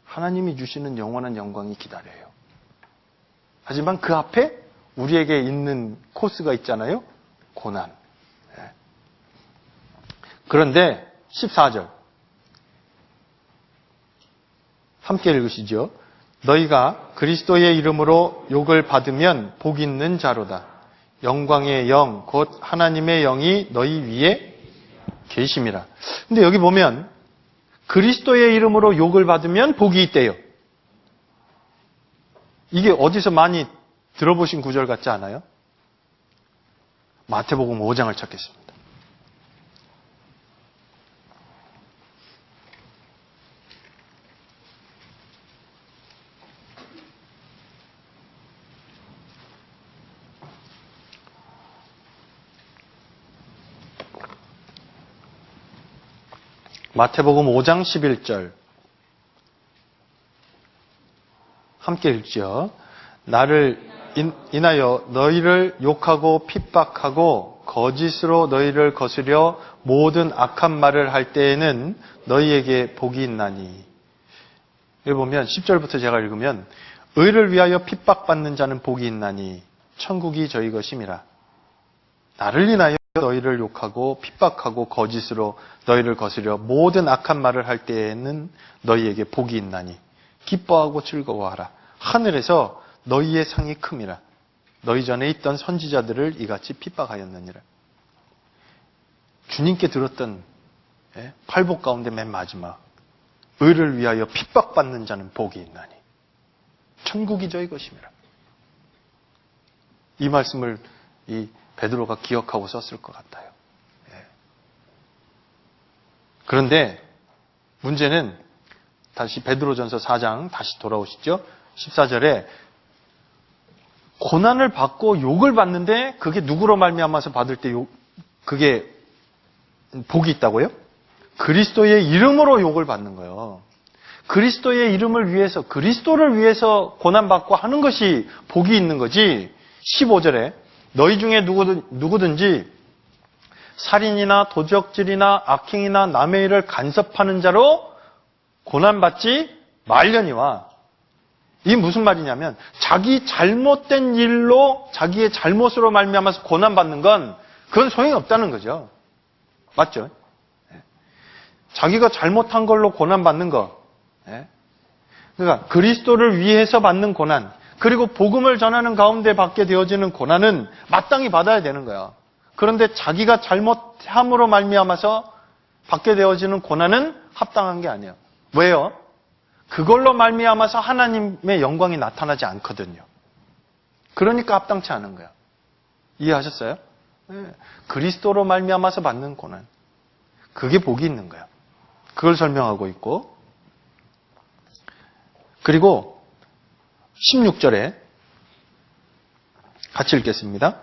하나님이 주시는 영원한 영광이 기다려요. 하지만 그 앞에 우리에게 있는 코스가 있잖아요. 고난. 그런데 14절 함께 읽으시죠. 너희가 그리스도의 이름으로 욕을 받으면 복 있는 자로다. 영광의 영 곧 하나님의 영이 너희 위에 계심이라. 근데 여기 보면 그리스도의 이름으로 욕을 받으면 복이 있대요. 이게 어디서 많이 들어보신 구절 같지 않아요? 마태복음 5장을 찾겠습니다. 마태복음 5장 11절 함께 읽죠. 나를 인하여 너희를 욕하고 핍박하고 거짓으로 너희를 거스려 모든 악한 말을 할 때에는 너희에게 복이 있나니. 여기 보면 10절부터 제가 읽으면 의를 위하여 핍박받는 자는 복이 있나니 천국이 저희 것임이라. 나를 인하여 너희를 욕하고 핍박하고 거짓으로 너희를 거스려 모든 악한 말을 할 때에는 너희에게 복이 있나니 기뻐하고 즐거워하라. 하늘에서 너희의 상이 큼이라. 너희 전에 있던 선지자들을 이같이 핍박하였느니라. 주님께 들었던 팔복 가운데 맨 마지막 의를 위하여 핍박받는 자는 복이 있나니 천국이 저희 것임이라. 이 말씀을 이 베드로가 기억하고 썼을 것 같아요. 예. 그런데 문제는 다시 베드로전서 4장 다시 돌아오시죠. 14절에 고난을 받고 욕을 받는데 그게 누구로 말미암아서 받을 때 그게 복이 있다고요? 그리스도의 이름으로 욕을 받는 거예요. 그리스도의 이름을 위해서, 그리스도를 위해서 고난받고 하는 것이 복이 있는 거지. 15절에 너희 중에 누구든지 살인이나 도적질이나 악행이나 남의 일을 간섭하는 자로 고난받지 말려니와. 이게 무슨 말이냐면 자기 잘못된 일로 자기의 잘못으로 말미암아서 고난받는 건 그건 소용이 없다는 거죠. 맞죠? 자기가 잘못한 걸로 고난받는 거. 그러니까 그리스도를 위해서 받는 고난, 그리고 복음을 전하는 가운데 받게 되어지는 고난은 마땅히 받아야 되는 거야. 그런데 자기가 잘못함으로 말미암아서 받게 되어지는 고난은 합당한 게 아니에요. 왜요? 그걸로 말미암아서 하나님의 영광이 나타나지 않거든요. 그러니까 합당치 않은 거야. 이해하셨어요? 그리스도로 말미암아서 받는 고난, 그게 복이 있는 거야. 그걸 설명하고 있고, 그리고 16절에 같이 읽겠습니다.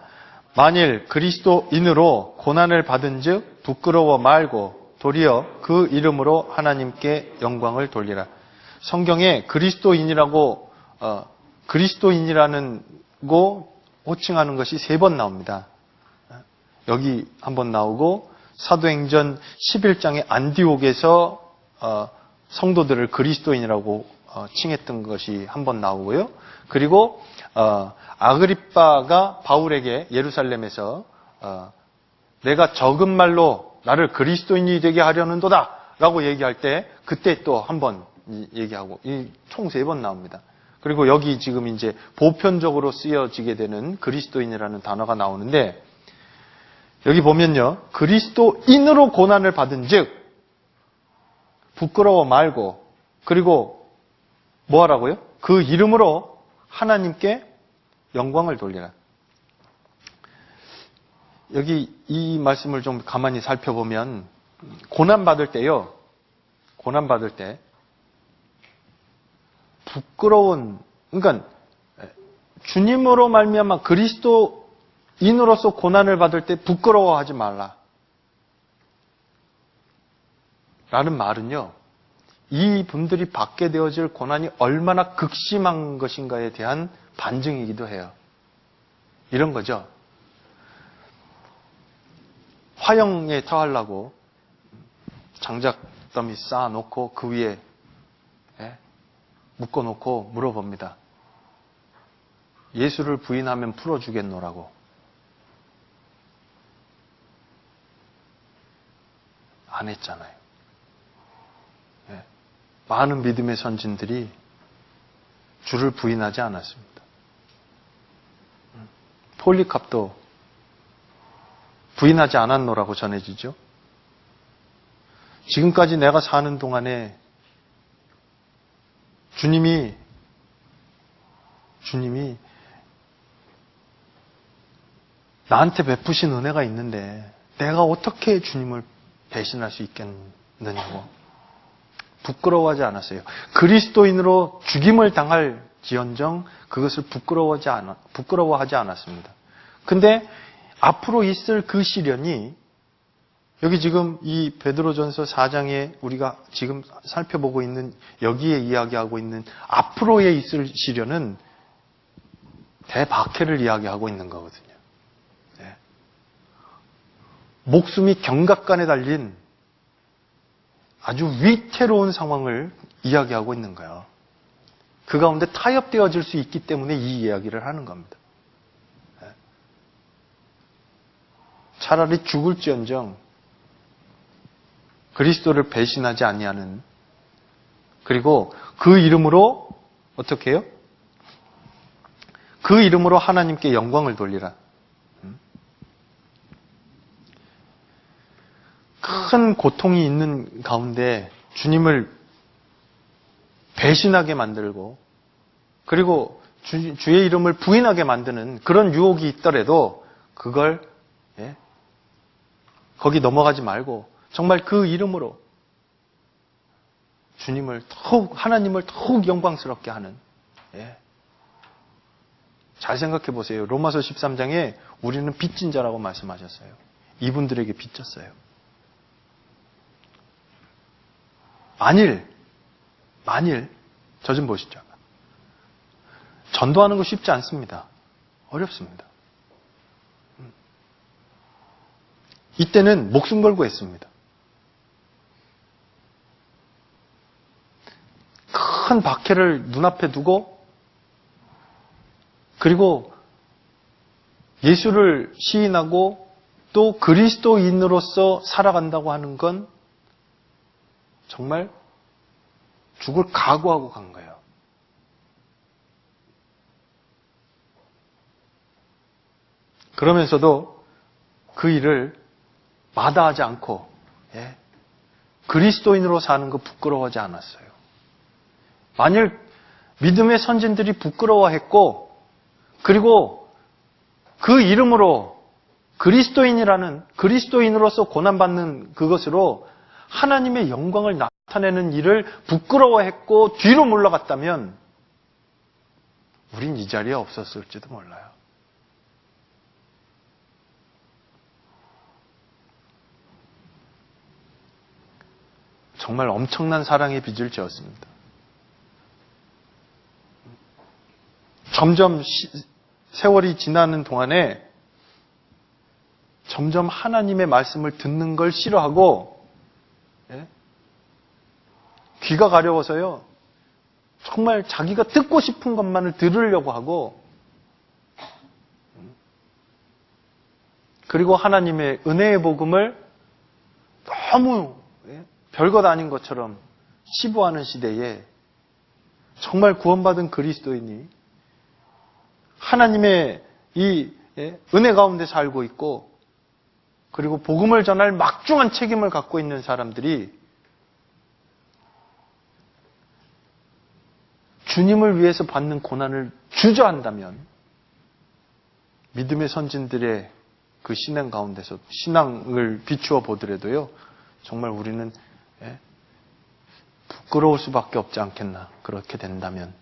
만일 그리스도인으로 고난을 받은 즉 부끄러워 말고 도리어 그 이름으로 하나님께 영광을 돌리라. 성경에 그리스도인이라는 거 호칭하는 것이 3번 나옵니다. 여기 한번 나오고 사도행전 11장의 안디옥에서 성도들을 그리스도인이라고 칭했던 것이 한번 나오고요. 그리고 아그리빠가 바울에게 예루살렘에서 내가 적은 말로 나를 그리스도인이 되게 하려는도다 라고 얘기할 때 그때 또 한번 얘기하고, 총 3번 나옵니다. 그리고 여기 지금 이제 보편적으로 쓰여지게 되는 그리스도인이라는 단어가 나오는데, 여기 보면요, 그리스도인으로 고난을 받은 즉 부끄러워 말고, 그리고 뭐 하라고요? 그 이름으로 하나님께 영광을 돌리라. 여기 이 말씀을 좀 가만히 살펴보면 고난받을 때요, 고난받을 때 부끄러운, 그러니까 주님으로 말미암아 그리스도인으로서 고난을 받을 때 부끄러워하지 말라 라는 말은요, 이 분들이 받게 되어질 고난이 얼마나 극심한 것인가에 대한 반증이기도 해요. 이런 거죠. 화형에 타하려고 장작더미 쌓아놓고 그 위에 묶어놓고 물어봅니다. 예수를 부인하면 풀어주겠노라고. 안 했잖아요. 많은 믿음의 선진들이 주를 부인하지 않았습니다. 폴리캅도 부인하지 않았노라고 전해지죠. 지금까지 내가 사는 동안에 주님이 나한테 베푸신 은혜가 있는데 내가 어떻게 주님을 배신할 수 있겠느냐고 부끄러워하지 않았어요. 그리스도인으로 죽임을 당할 지언정 그것을 부끄러워하지 않았습니다. 근데 앞으로 있을 그 시련이, 여기 지금 이 베드로전서 4장에 우리가 지금 살펴보고 있는, 여기에 이야기하고 있는 앞으로에 있을 시련은 대박해를 이야기하고 있는 거거든요. 네. 목숨이 경각간에 달린 아주 위태로운 상황을 이야기하고 있는 거예요. 그 가운데 타협되어질 수 있기 때문에 이 이야기를 하는 겁니다. 네. 차라리 죽을지언정 그리스도를 배신하지 아니하는, 그리고 그 이름으로 어떻게 해요? 그 이름으로 하나님께 영광을 돌리라. 큰 고통이 있는 가운데 주님을 배신하게 만들고, 그리고 주의 이름을 부인하게 만드는 그런 유혹이 있더라도 그걸 거기 넘어가지 말고 정말 그 이름으로 주님을 하나님을 더욱 영광스럽게 하는, 잘 생각해 보세요. 로마서 13장에 우리는 빚진 자라고 말씀하셨어요. 이분들에게 빚졌어요. 만일 저 좀 보시죠. 전도하는 거 쉽지 않습니다. 어렵습니다. 이때는 목숨 걸고 했습니다. 큰 박해를 눈앞에 두고 그리고 예수를 시인하고 또 그리스도인으로서 살아간다고 하는 건 정말 죽을 각오하고 간 거예요. 그러면서도 그 일을 마다하지 않고 그리스도인으로 사는 거 부끄러워하지 않았어요. 만일 믿음의 선진들이 부끄러워했고 그리고 그 이름으로 그리스도인으로서 고난받는 그것으로 하나님의 영광을 나타내는 일을 부끄러워했고 뒤로 물러갔다면 우린 이 자리에 없었을지도 몰라요. 정말 엄청난 사랑의 빚을 지었습니다. 점점 세월이 지나는 동안에 점점 하나님의 말씀을 듣는 걸 싫어하고 귀가 가려워서요. 정말 자기가 듣고 싶은 것만을 들으려고 하고 그리고 하나님의 은혜의 복음을 너무 별것 아닌 것처럼 치부하는 시대에 정말 구원받은 그리스도인이 하나님의 이 은혜 가운데 살고 있고 그리고 복음을 전할 막중한 책임을 갖고 있는 사람들이 주님을 위해서 받는 고난을 주저한다면 믿음의 선진들의 그 신앙 가운데서 신앙을 비추어 보더라도요. 정말 우리는 부끄러울 수밖에 없지 않겠나. 그렇게 된다면.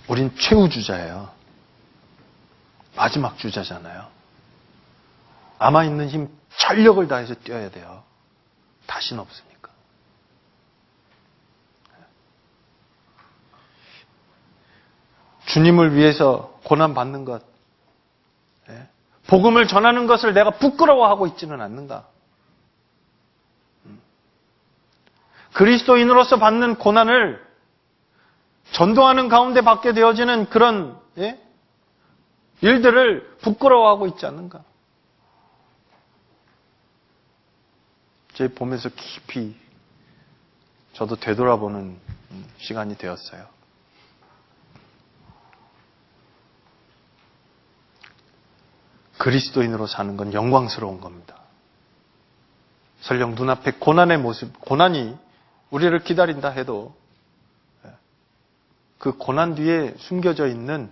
우린 최후주자예요. 마지막 주자잖아요. 남아있는 힘 전력을 다해서 뛰어야 돼요. 다시는 없으니까. 주님을 위해서 고난받는 것, 복음을 전하는 것을 내가 부끄러워하고 있지는 않는가. 그리스도인으로서 받는 고난을 전도하는 가운데 받게 되어지는 그런 일들을 부끄러워하고 있지 않는가. 제 보면서 깊이 저도 되돌아보는 시간이 되었어요. 그리스도인으로 사는 건 영광스러운 겁니다. 설령 눈앞에 고난의 모습, 고난이 우리를 기다린다 해도 그 고난 뒤에 숨겨져 있는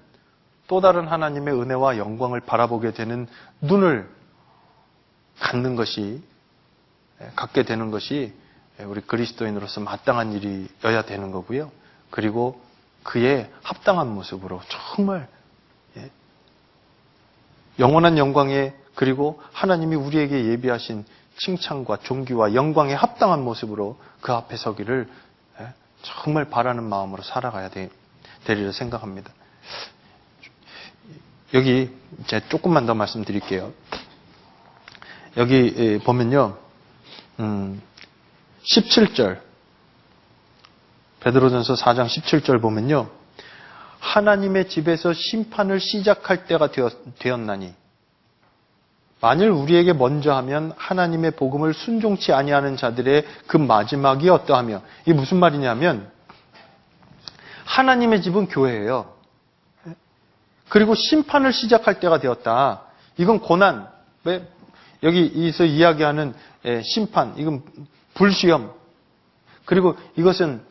또 다른 하나님의 은혜와 영광을 바라보게 되는 눈을 갖게 되는 것이 우리 그리스도인으로서 마땅한 일이어야 되는 거고요. 그리고 그의 합당한 모습으로 정말 영원한 영광에 그리고 하나님이 우리에게 예비하신 칭찬과 존귀와 영광에 합당한 모습으로 그 앞에 서기를 정말 바라는 마음으로 살아가야 되리라 생각합니다. 여기 이제 조금만 더 말씀드릴게요. 여기 보면요. 17절 베드로전서 4장 17절 보면요. 하나님의 집에서 심판을 시작할 때가 되었나니 만일 우리에게 먼저 하면 하나님의 복음을 순종치 아니하는 자들의 그 마지막이 어떠하며 이게 무슨 말이냐면 하나님의 집은 교회예요. 그리고 심판을 시작할 때가 되었다. 이건 고난, 여기서 이야기하는 심판, 이건 불시험, 그리고 이것은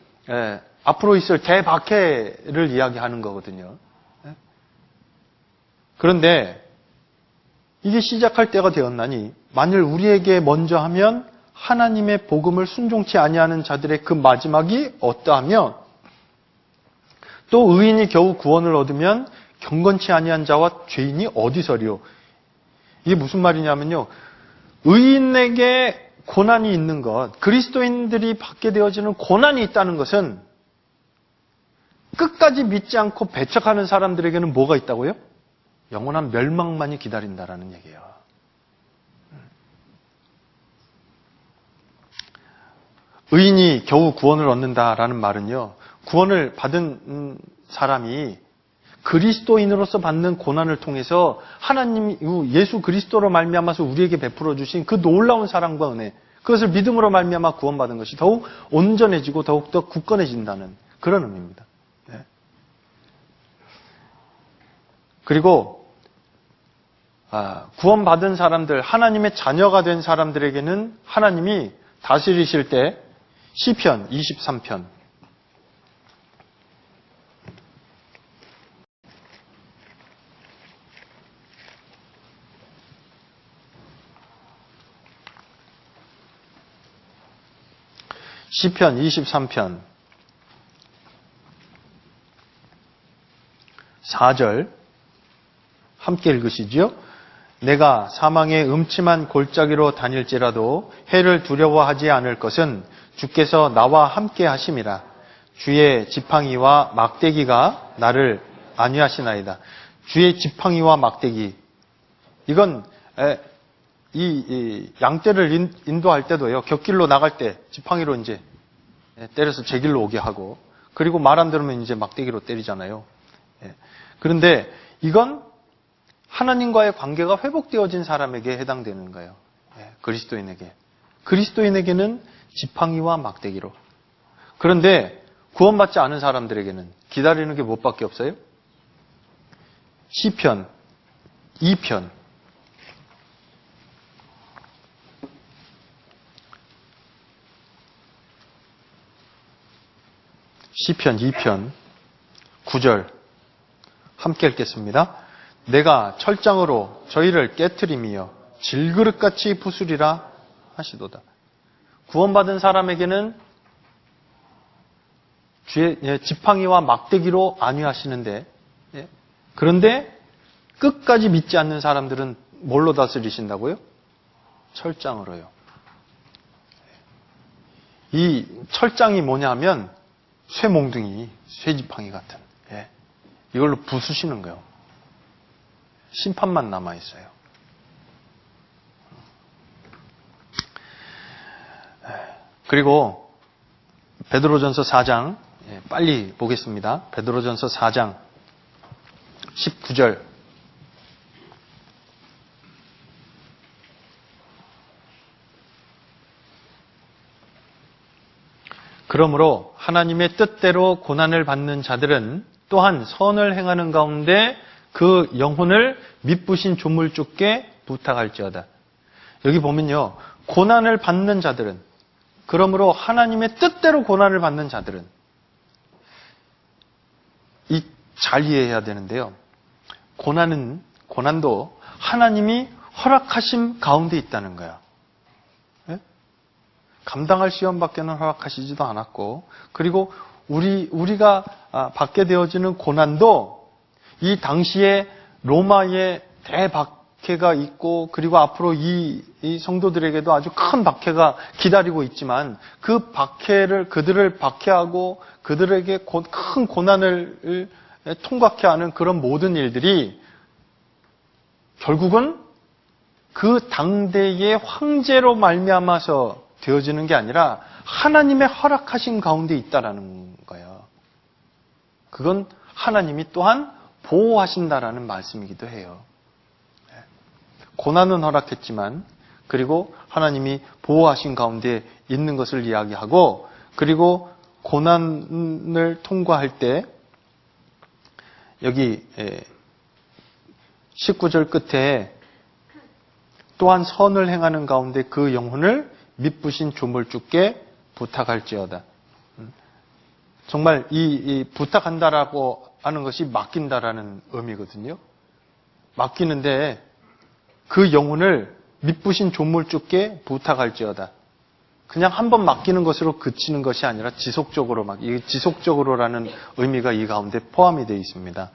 앞으로 있을 대박해를 이야기하는 거거든요. 그런데 이게 시작할 때가 되었나니 만일 우리에게 먼저 하면 하나님의 복음을 순종치 아니하는 자들의 그 마지막이 어떠하며 또 의인이 겨우 구원을 얻으면 경건치 아니한 자와 죄인이 어디서리요? 이게 무슨 말이냐면요. 의인에게 고난이 있는 것, 그리스도인들이 받게 되어지는 고난이 있다는 것은 끝까지 믿지 않고 배척하는 사람들에게는 뭐가 있다고요? 영원한 멸망만이 기다린다라는 얘기예요. 의인이 겨우 구원을 얻는다라는 말은요. 구원을 받은 사람이 그리스도인으로서 받는 고난을 통해서 하나님 예수 그리스도로 말미암아서 우리에게 베풀어 주신 그 놀라운 사랑과 은혜, 그것을 믿음으로 말미암아 구원받은 것이 더욱 온전해지고 더욱 더 굳건해진다는 그런 의미입니다. 네. 그리고 구원받은 사람들, 하나님의 자녀가 된 사람들에게는 하나님이 다스리실 때 시편 23편 시편 23편 4절 함께 읽으시지요? 내가 사망의 음침한 골짜기로 다닐지라도 해를 두려워하지 않을 것은 주께서 나와 함께 하심이라. 주의 지팡이와 막대기가 나를 안위하시나이다. 주의 지팡이와 막대기. 이건 이 양떼를 인도할 때도요. 곁길로 나갈 때 지팡이로 이제 때려서 제 길로 오게 하고, 그리고 말 안 들으면 이제 막대기로 때리잖아요. 그런데 이건 하나님과의 관계가 회복되어진 사람에게 해당되는 거예요. 그리스도인에게. 그리스도인에게는 지팡이와 막대기로. 그런데 구원받지 않은 사람들에게는 기다리는 게 무엇밖에 없어요? 시편 2편 시편 2편 9절 함께 읽겠습니다. 내가 철장으로 저희를 깨트리며 질그릇같이 부수리라 하시도다. 구원받은 사람에게는 주의 지팡이와 막대기로 안위하시는데, 그런데 끝까지 믿지 않는 사람들은 뭘로 다스리신다고요? 철장으로요. 이 철장이 뭐냐면 쇠몽둥이, 쇠지팡이 같은, 이걸로 부수시는 거예요. 심판만 남아있어요. 그리고 베드로전서 4장 빨리 보겠습니다. 베드로전서 4장 19절 그러므로 하나님의 뜻대로 고난을 받는 자들은 또한 선을 행하는 가운데 그 영혼을 미쁘신 조물주께 부탁할지어다. 여기 보면요. 고난을 받는 자들은, 그러므로 하나님의 뜻대로 고난을 받는 자들은, 잘 이해해야 되는데요. 고난도 하나님이 허락하심 가운데 있다는 거예요. 감당할 시험밖에는 허락하시지도 않았고, 그리고 우리가 받게 되어지는 고난도 이 당시에 로마의 대박해가 있고, 그리고 앞으로 이 성도들에게도 아주 큰 박해가 기다리고 있지만, 그 박해를 그들을 박해하고 그들에게 큰 고난을 통과케 하는 그런 모든 일들이 결국은 그 당대의 황제로 말미암아서 되어지는 게 아니라 하나님의 허락하신 가운데 있다라는 거예요. 그건 하나님이 또한 보호하신다라는 말씀이기도 해요. 고난은 허락했지만, 그리고 하나님이 보호하신 가운데 있는 것을 이야기하고, 그리고 고난을 통과할 때 여기 19절 끝에 또한 선을 행하는 가운데 그 영혼을 미쁘신 조물주께 부탁할지어다. 정말 이 부탁한다라고 하는 것이 맡긴다라는 의미거든요. 맡기는데 그 영혼을 믿부신 조물주께 부탁할지어다. 그냥 한번 맡기는 것으로 그치는 것이 아니라 지속적으로 이 지속적으로라는 의미가 이 가운데 포함이 되어 있습니다.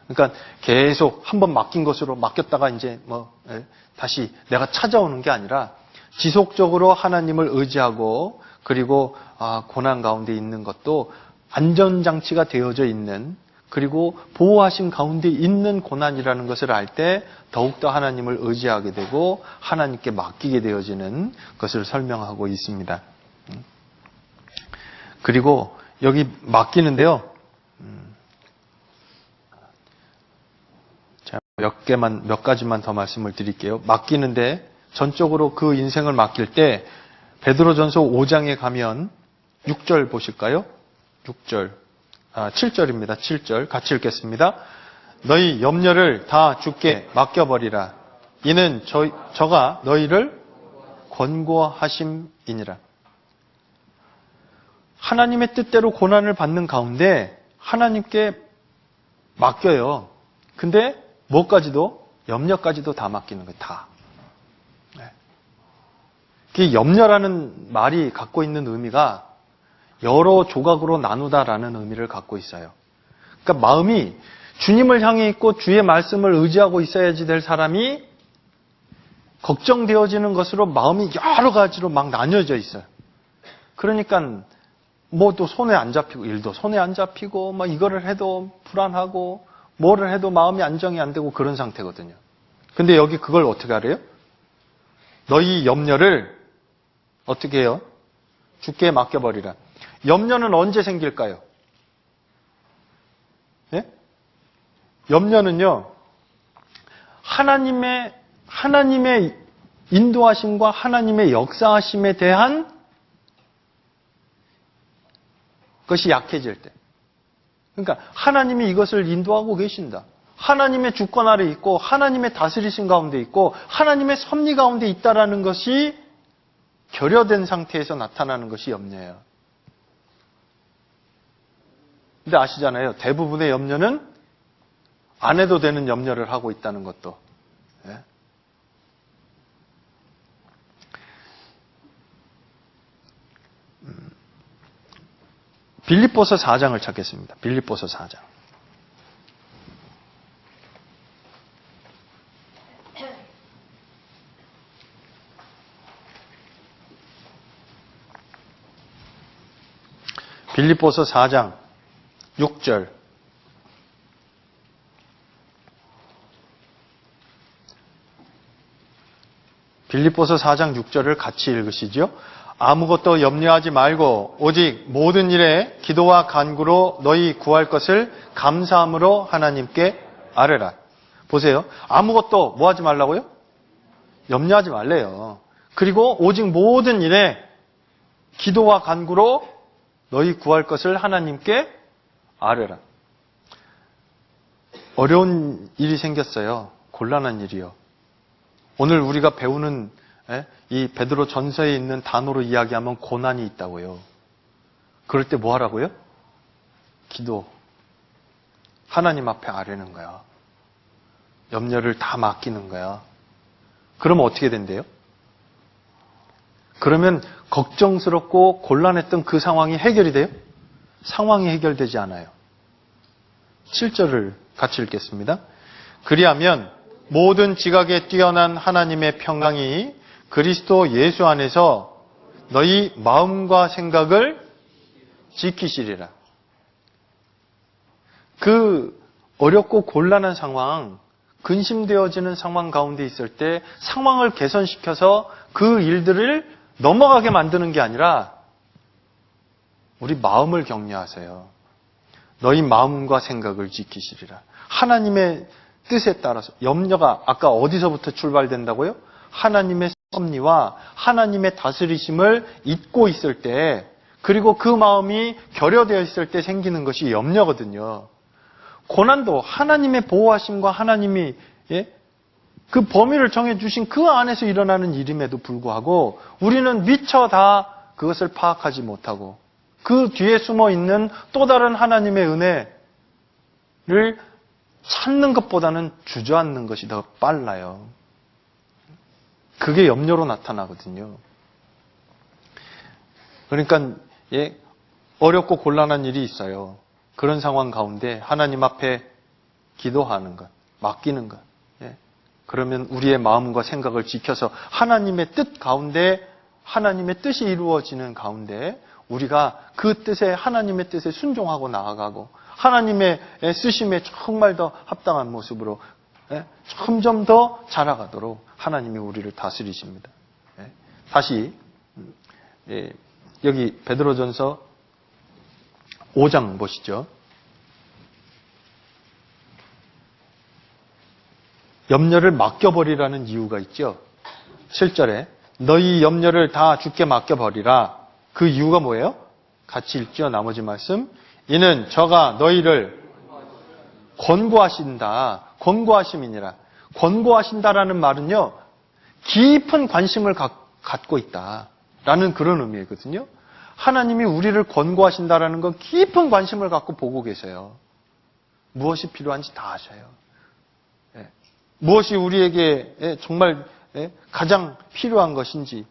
그러니까 계속 한번 맡긴 것으로 맡겼다가 이제 다시 내가 찾아오는 게 아니라 지속적으로 하나님을 의지하고 그리고 고난 가운데 있는 것도 안전장치가 되어져 있는 그리고 보호하심 가운데 있는 고난이라는 것을 알 때 더욱더 하나님을 의지하게 되고 하나님께 맡기게 되어지는 것을 설명하고 있습니다. 그리고 여기 맡기는데요. 자, 몇 가지만 더 말씀을 드릴게요. 맡기는데 전적으로 그 인생을 맡길 때 베드로전서 5장에 가면 6절 보실까요? 6절. 7절입니다. 7절. 같이 읽겠습니다. 너희 염려를 다 주께 맡겨버리라. 이는 저가 너희를 권고하심이니라. 하나님의 뜻대로 고난을 받는 가운데 하나님께 맡겨요. 근데 뭐까지도? 염려까지도 다 맡기는 거예요. 다. 그 염려라는 말이 갖고 있는 의미가 여러 조각으로 나누다라는 의미를 갖고 있어요. 그러니까 마음이 주님을 향해 있고 주의 말씀을 의지하고 있어야지 될 사람이 걱정되어지는 것으로 마음이 여러 가지로 막 나뉘어져 있어요. 그러니까 뭐 또 손에 안 잡히고 일도 손에 안 잡히고 막 이거를 해도 불안하고 뭐를 해도 마음이 안정이 안 되고 그런 상태거든요. 근데 여기 그걸 어떻게 하래요? 너희 염려를 어떻게 해요? 주께 맡겨버리라. 염려는 언제 생길까요? 예? 염려는요, 하나님의 인도하심과 하나님의 역사하심에 대한 것이 약해질 때. 그러니까 하나님이 이것을 인도하고 계신다. 하나님의 주권 아래 있고 하나님의 다스리심 가운데 있고 하나님의 섭리 가운데 있다라는 것이 결여된 상태에서 나타나는 것이 염려예요. 근데 아시잖아요. 대부분의 염려는 안 해도 되는 염려를 하고 있다는 것도. 예? 빌립보서 4장을 찾겠습니다. 빌립보서 4장. 빌립보서 4장 6절. 빌립보서 4장 6절을 같이 읽으시죠. 아무것도 염려하지 말고 오직 모든 일에 기도와 간구로 너희 구할 것을 감사함으로 하나님께 아뢰라. 보세요. 아무것도 뭐 하지 말라고요? 염려하지 말래요. 그리고 오직 모든 일에 기도와 간구로 너희 구할 것을 하나님께 아뢰라. 어려운 일이 생겼어요. 곤란한 일이요. 오늘 우리가 배우는 이 베드로 전서에 있는 단어로 이야기하면 고난이 있다고요. 그럴 때 뭐 하라고요? 기도. 하나님 앞에 아뢰는 거야. 염려를 다 맡기는 거야. 그러면 어떻게 된대요? 그러면 걱정스럽고 곤란했던 그 상황이 해결이 돼요? 상황이 해결되지 않아요. 7절을 같이 읽겠습니다. 그리하면 모든 지각에 뛰어난 하나님의 평강이 그리스도 예수 안에서 너희 마음과 생각을 지키시리라. 그 어렵고 곤란한 상황, 근심되어지는 상황 가운데 있을 때 상황을 개선시켜서 그 일들을 넘어가게 만드는 게 아니라 우리 마음을 격려하세요. 너희 마음과 생각을 지키시리라. 하나님의 뜻에 따라서 염려가 아까 어디서부터 출발된다고요? 하나님의 섭리와 하나님의 다스리심을 잊고 있을 때 그리고 그 마음이 결여되어 있을 때 생기는 것이 염려거든요. 고난도 하나님의 보호하심과 하나님이 그 범위를 정해주신 그 안에서 일어나는 일임에도 불구하고 우리는 미처 다 그것을 파악하지 못하고 그 뒤에 숨어 있는 또 다른 하나님의 은혜를 찾는 것보다는 주저앉는 것이 더 빨라요. 그게 염려로 나타나거든요. 그러니까 어렵고 곤란한 일이 있어요. 그런 상황 가운데 하나님 앞에 기도하는 것, 맡기는 것. 그러면 우리의 마음과 생각을 지켜서 하나님의 뜻 가운데, 하나님의 뜻이 이루어지는 가운데 우리가 그 뜻에, 하나님의 뜻에 순종하고 나아가고 하나님의 쓰심에 정말 더 합당한 모습으로 점점 더 자라가도록 하나님이 우리를 다스리십니다. 다시 여기 베드로전서 5장 보시죠. 염려를 맡겨버리라는 이유가 있죠. 7절에 너희 염려를 다 주께 맡겨버리라. 그 이유가 뭐예요? 같이 읽죠. 나머지 말씀. 이는 저가 너희를 권고하신다. 권고하심이니라. 권고하신다라는 말은요, 깊은 관심을 갖고 있다라는 그런 의미거든요. 하나님이 우리를 권고하신다라는 건 깊은 관심을 갖고 보고 계세요. 무엇이 필요한지 다 아셔요. 무엇이 우리에게 정말 가장 필요한 것인지.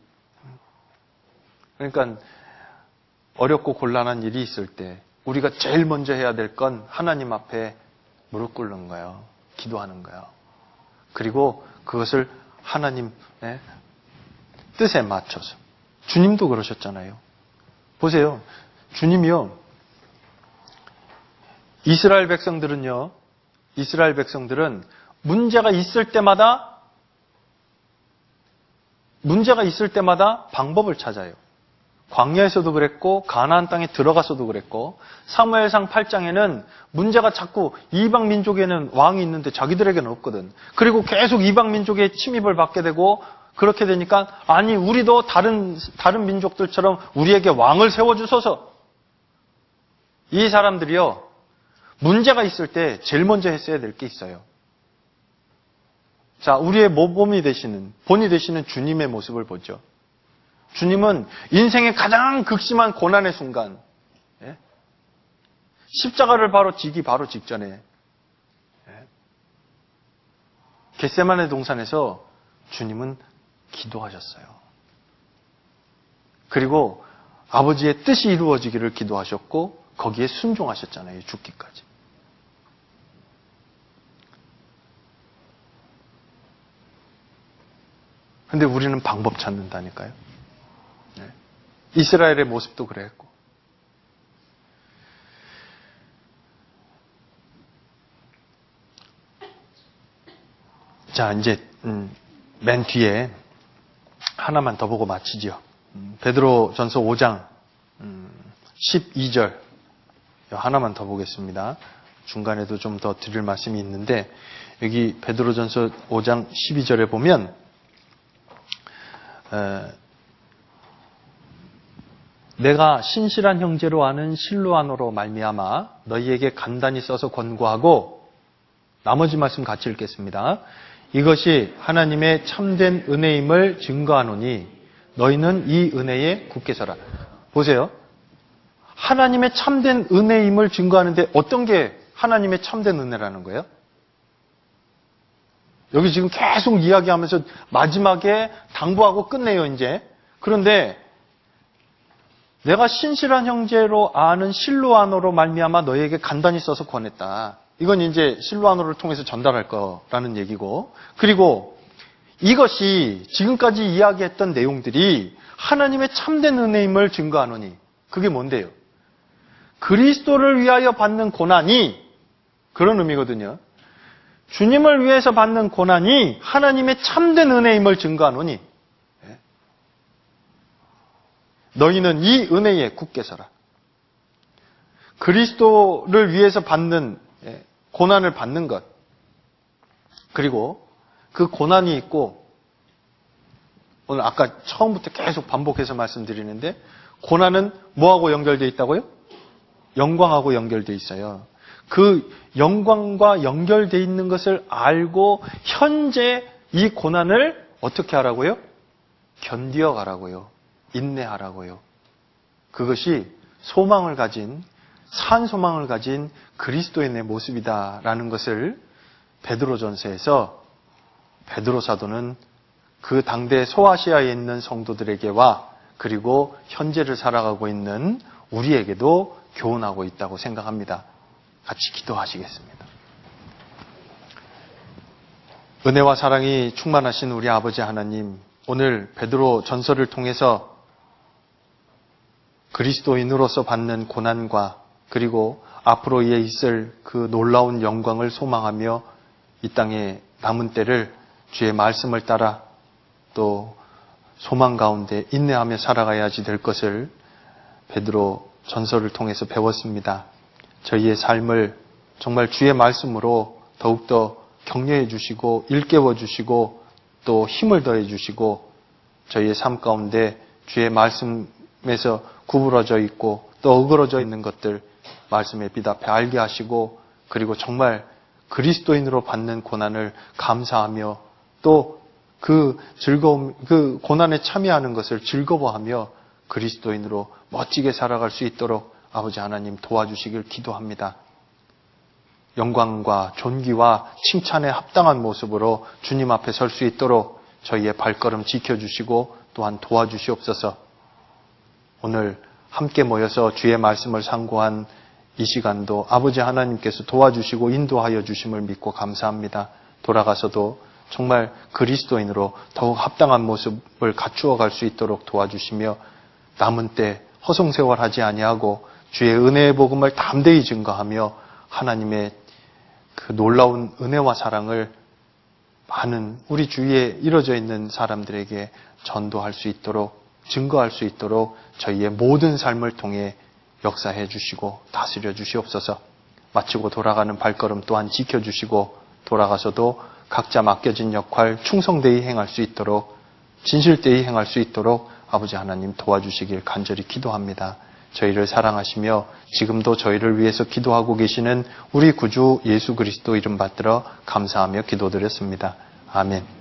그러니까 어렵고 곤란한 일이 있을 때 우리가 제일 먼저 해야 될 건 하나님 앞에 무릎 꿇는 거예요. 기도하는 거예요. 그리고 그것을 하나님의 뜻에 맞춰서. 주님도 그러셨잖아요. 보세요. 주님이요. 이스라엘 백성들은 문제가 있을 때마다 방법을 찾아요. 광야에서도 그랬고 가나안 땅에 들어가서도 그랬고 사무엘상 8장에는 문제가 자꾸 이방 민족에는 왕이 있는데 자기들에게는 없거든. 그리고 계속 이방 민족의 침입을 받게 되고 그렇게 되니까 아니 우리도 다른 민족들처럼 우리에게 왕을 세워주소서. 이 사람들이요. 문제가 있을 때 제일 먼저 했어야 될 게 있어요. 자, 우리의 본이 되시는 주님의 모습을 보죠. 주님은 인생의 가장 극심한 고난의 순간, 십자가를 지기 바로 직전에 겟세마네 동산에서 주님은 기도하셨어요. 그리고 아버지의 뜻이 이루어지기를 기도하셨고 거기에 순종하셨잖아요. 죽기까지. 근데 우리는 방법 찾는다니까요. 이스라엘의 모습도 그랬고. 자, 이제 맨 뒤에 하나만 더 보고 마치죠. 베드로전서 5장 12절 하나만 더 보겠습니다. 중간에도 좀 더 드릴 말씀이 있는데 여기 베드로전서 5장 12절에 보면 내가 신실한 형제로 아는 실로아노로 말미암아 너희에게 간단히 써서 권고하고 나머지 말씀 같이 읽겠습니다. 이것이 하나님의 참된 은혜임을 증거하노니 너희는 이 은혜에 굳게 서라. 보세요. 하나님의 참된 은혜임을 증거하는데 어떤 게 하나님의 참된 은혜라는 거예요? 여기 지금 계속 이야기하면서 마지막에 당부하고 끝내요, 이제. 그런데 내가 신실한 형제로 아는 실로아노로 말미암아 너희에게 간단히 써서 권했다. 이건 이제 실로아노를 통해서 전달할 거라는 얘기고. 그리고 이것이 지금까지 이야기했던 내용들이 하나님의 참된 은혜임을 증거하노니 그게 뭔데요? 그리스도를 위하여 받는 고난이 그런 의미거든요. 주님을 위해서 받는 고난이 하나님의 참된 은혜임을 증거하노니 너희는 이 은혜에 굳게 서라. 그리스도를 위해서 받는 고난을 받는 것 그리고 그 고난이 있고 오늘 아까 처음부터 계속 반복해서 말씀드리는데 고난은 뭐하고 연결되어 있다고요? 영광하고 연결되어 있어요. 그 영광과 연결되어 있는 것을 알고 현재 이 고난을 어떻게 하라고요? 견디어 가라고요. 인내하라고요. 그것이 소망을 가진, 산 소망을 가진 그리스도인의 모습이다라는 것을 베드로전서에서 베드로 사도는 그 당대 소아시아에 있는 성도들에게와 그리고 현재를 살아가고 있는 우리에게도 교훈하고 있다고 생각합니다. 같이 기도하시겠습니다. 은혜와 사랑이 충만하신 우리 아버지 하나님, 오늘 베드로 전서를 통해서 그리스도인으로서 받는 고난과 그리고 앞으로 이에 있을 그 놀라운 영광을 소망하며 이 땅에 남은 때를 주의 말씀을 따라 또 소망 가운데 인내하며 살아가야지 될 것을 베드로 전서를 통해서 배웠습니다. 저희의 삶을 정말 주의 말씀으로 더욱더 격려해 주시고 일깨워 주시고 또 힘을 더해 주시고 저희의 삶 가운데 주의 말씀에서 구부러져 있고 또 어그러져 있는 것들 말씀에 비답해 알게 하시고 그리고 정말 그리스도인으로 받는 고난을 감사하며 또 그 즐거움, 그 고난에 참여하는 것을 즐거워하며 그리스도인으로 멋지게 살아갈 수 있도록 아버지 하나님 도와주시길 기도합니다. 영광과 존귀와 칭찬에 합당한 모습으로 주님 앞에 설 수 있도록 저희의 발걸음 지켜주시고 또한 도와주시옵소서. 오늘 함께 모여서 주의 말씀을 상고한 이 시간도 아버지 하나님께서 도와주시고 인도하여 주심을 믿고 감사합니다. 돌아가서도 정말 그리스도인으로 더욱 합당한 모습을 갖추어 갈 수 있도록 도와주시며 남은 때 허송세월하지 아니하고 주의 은혜의 복음을 담대히 증거하며 하나님의 그 놀라운 은혜와 사랑을 많은 우리 주위에 이루어져 있는 사람들에게 전도할 수 있도록 증거할 수 있도록 저희의 모든 삶을 통해 역사해 주시고 다스려 주시옵소서. 마치고 돌아가는 발걸음 또한 지켜주시고 돌아가서도 각자 맡겨진 역할 충성되이 행할 수 있도록 진실되이 행할 수 있도록 아버지 하나님 도와주시길 간절히 기도합니다. 저희를 사랑하시며 지금도 저희를 위해서 기도하고 계시는 우리 구주 예수 그리스도 이름 받들어 감사하며 기도드렸습니다. 아멘.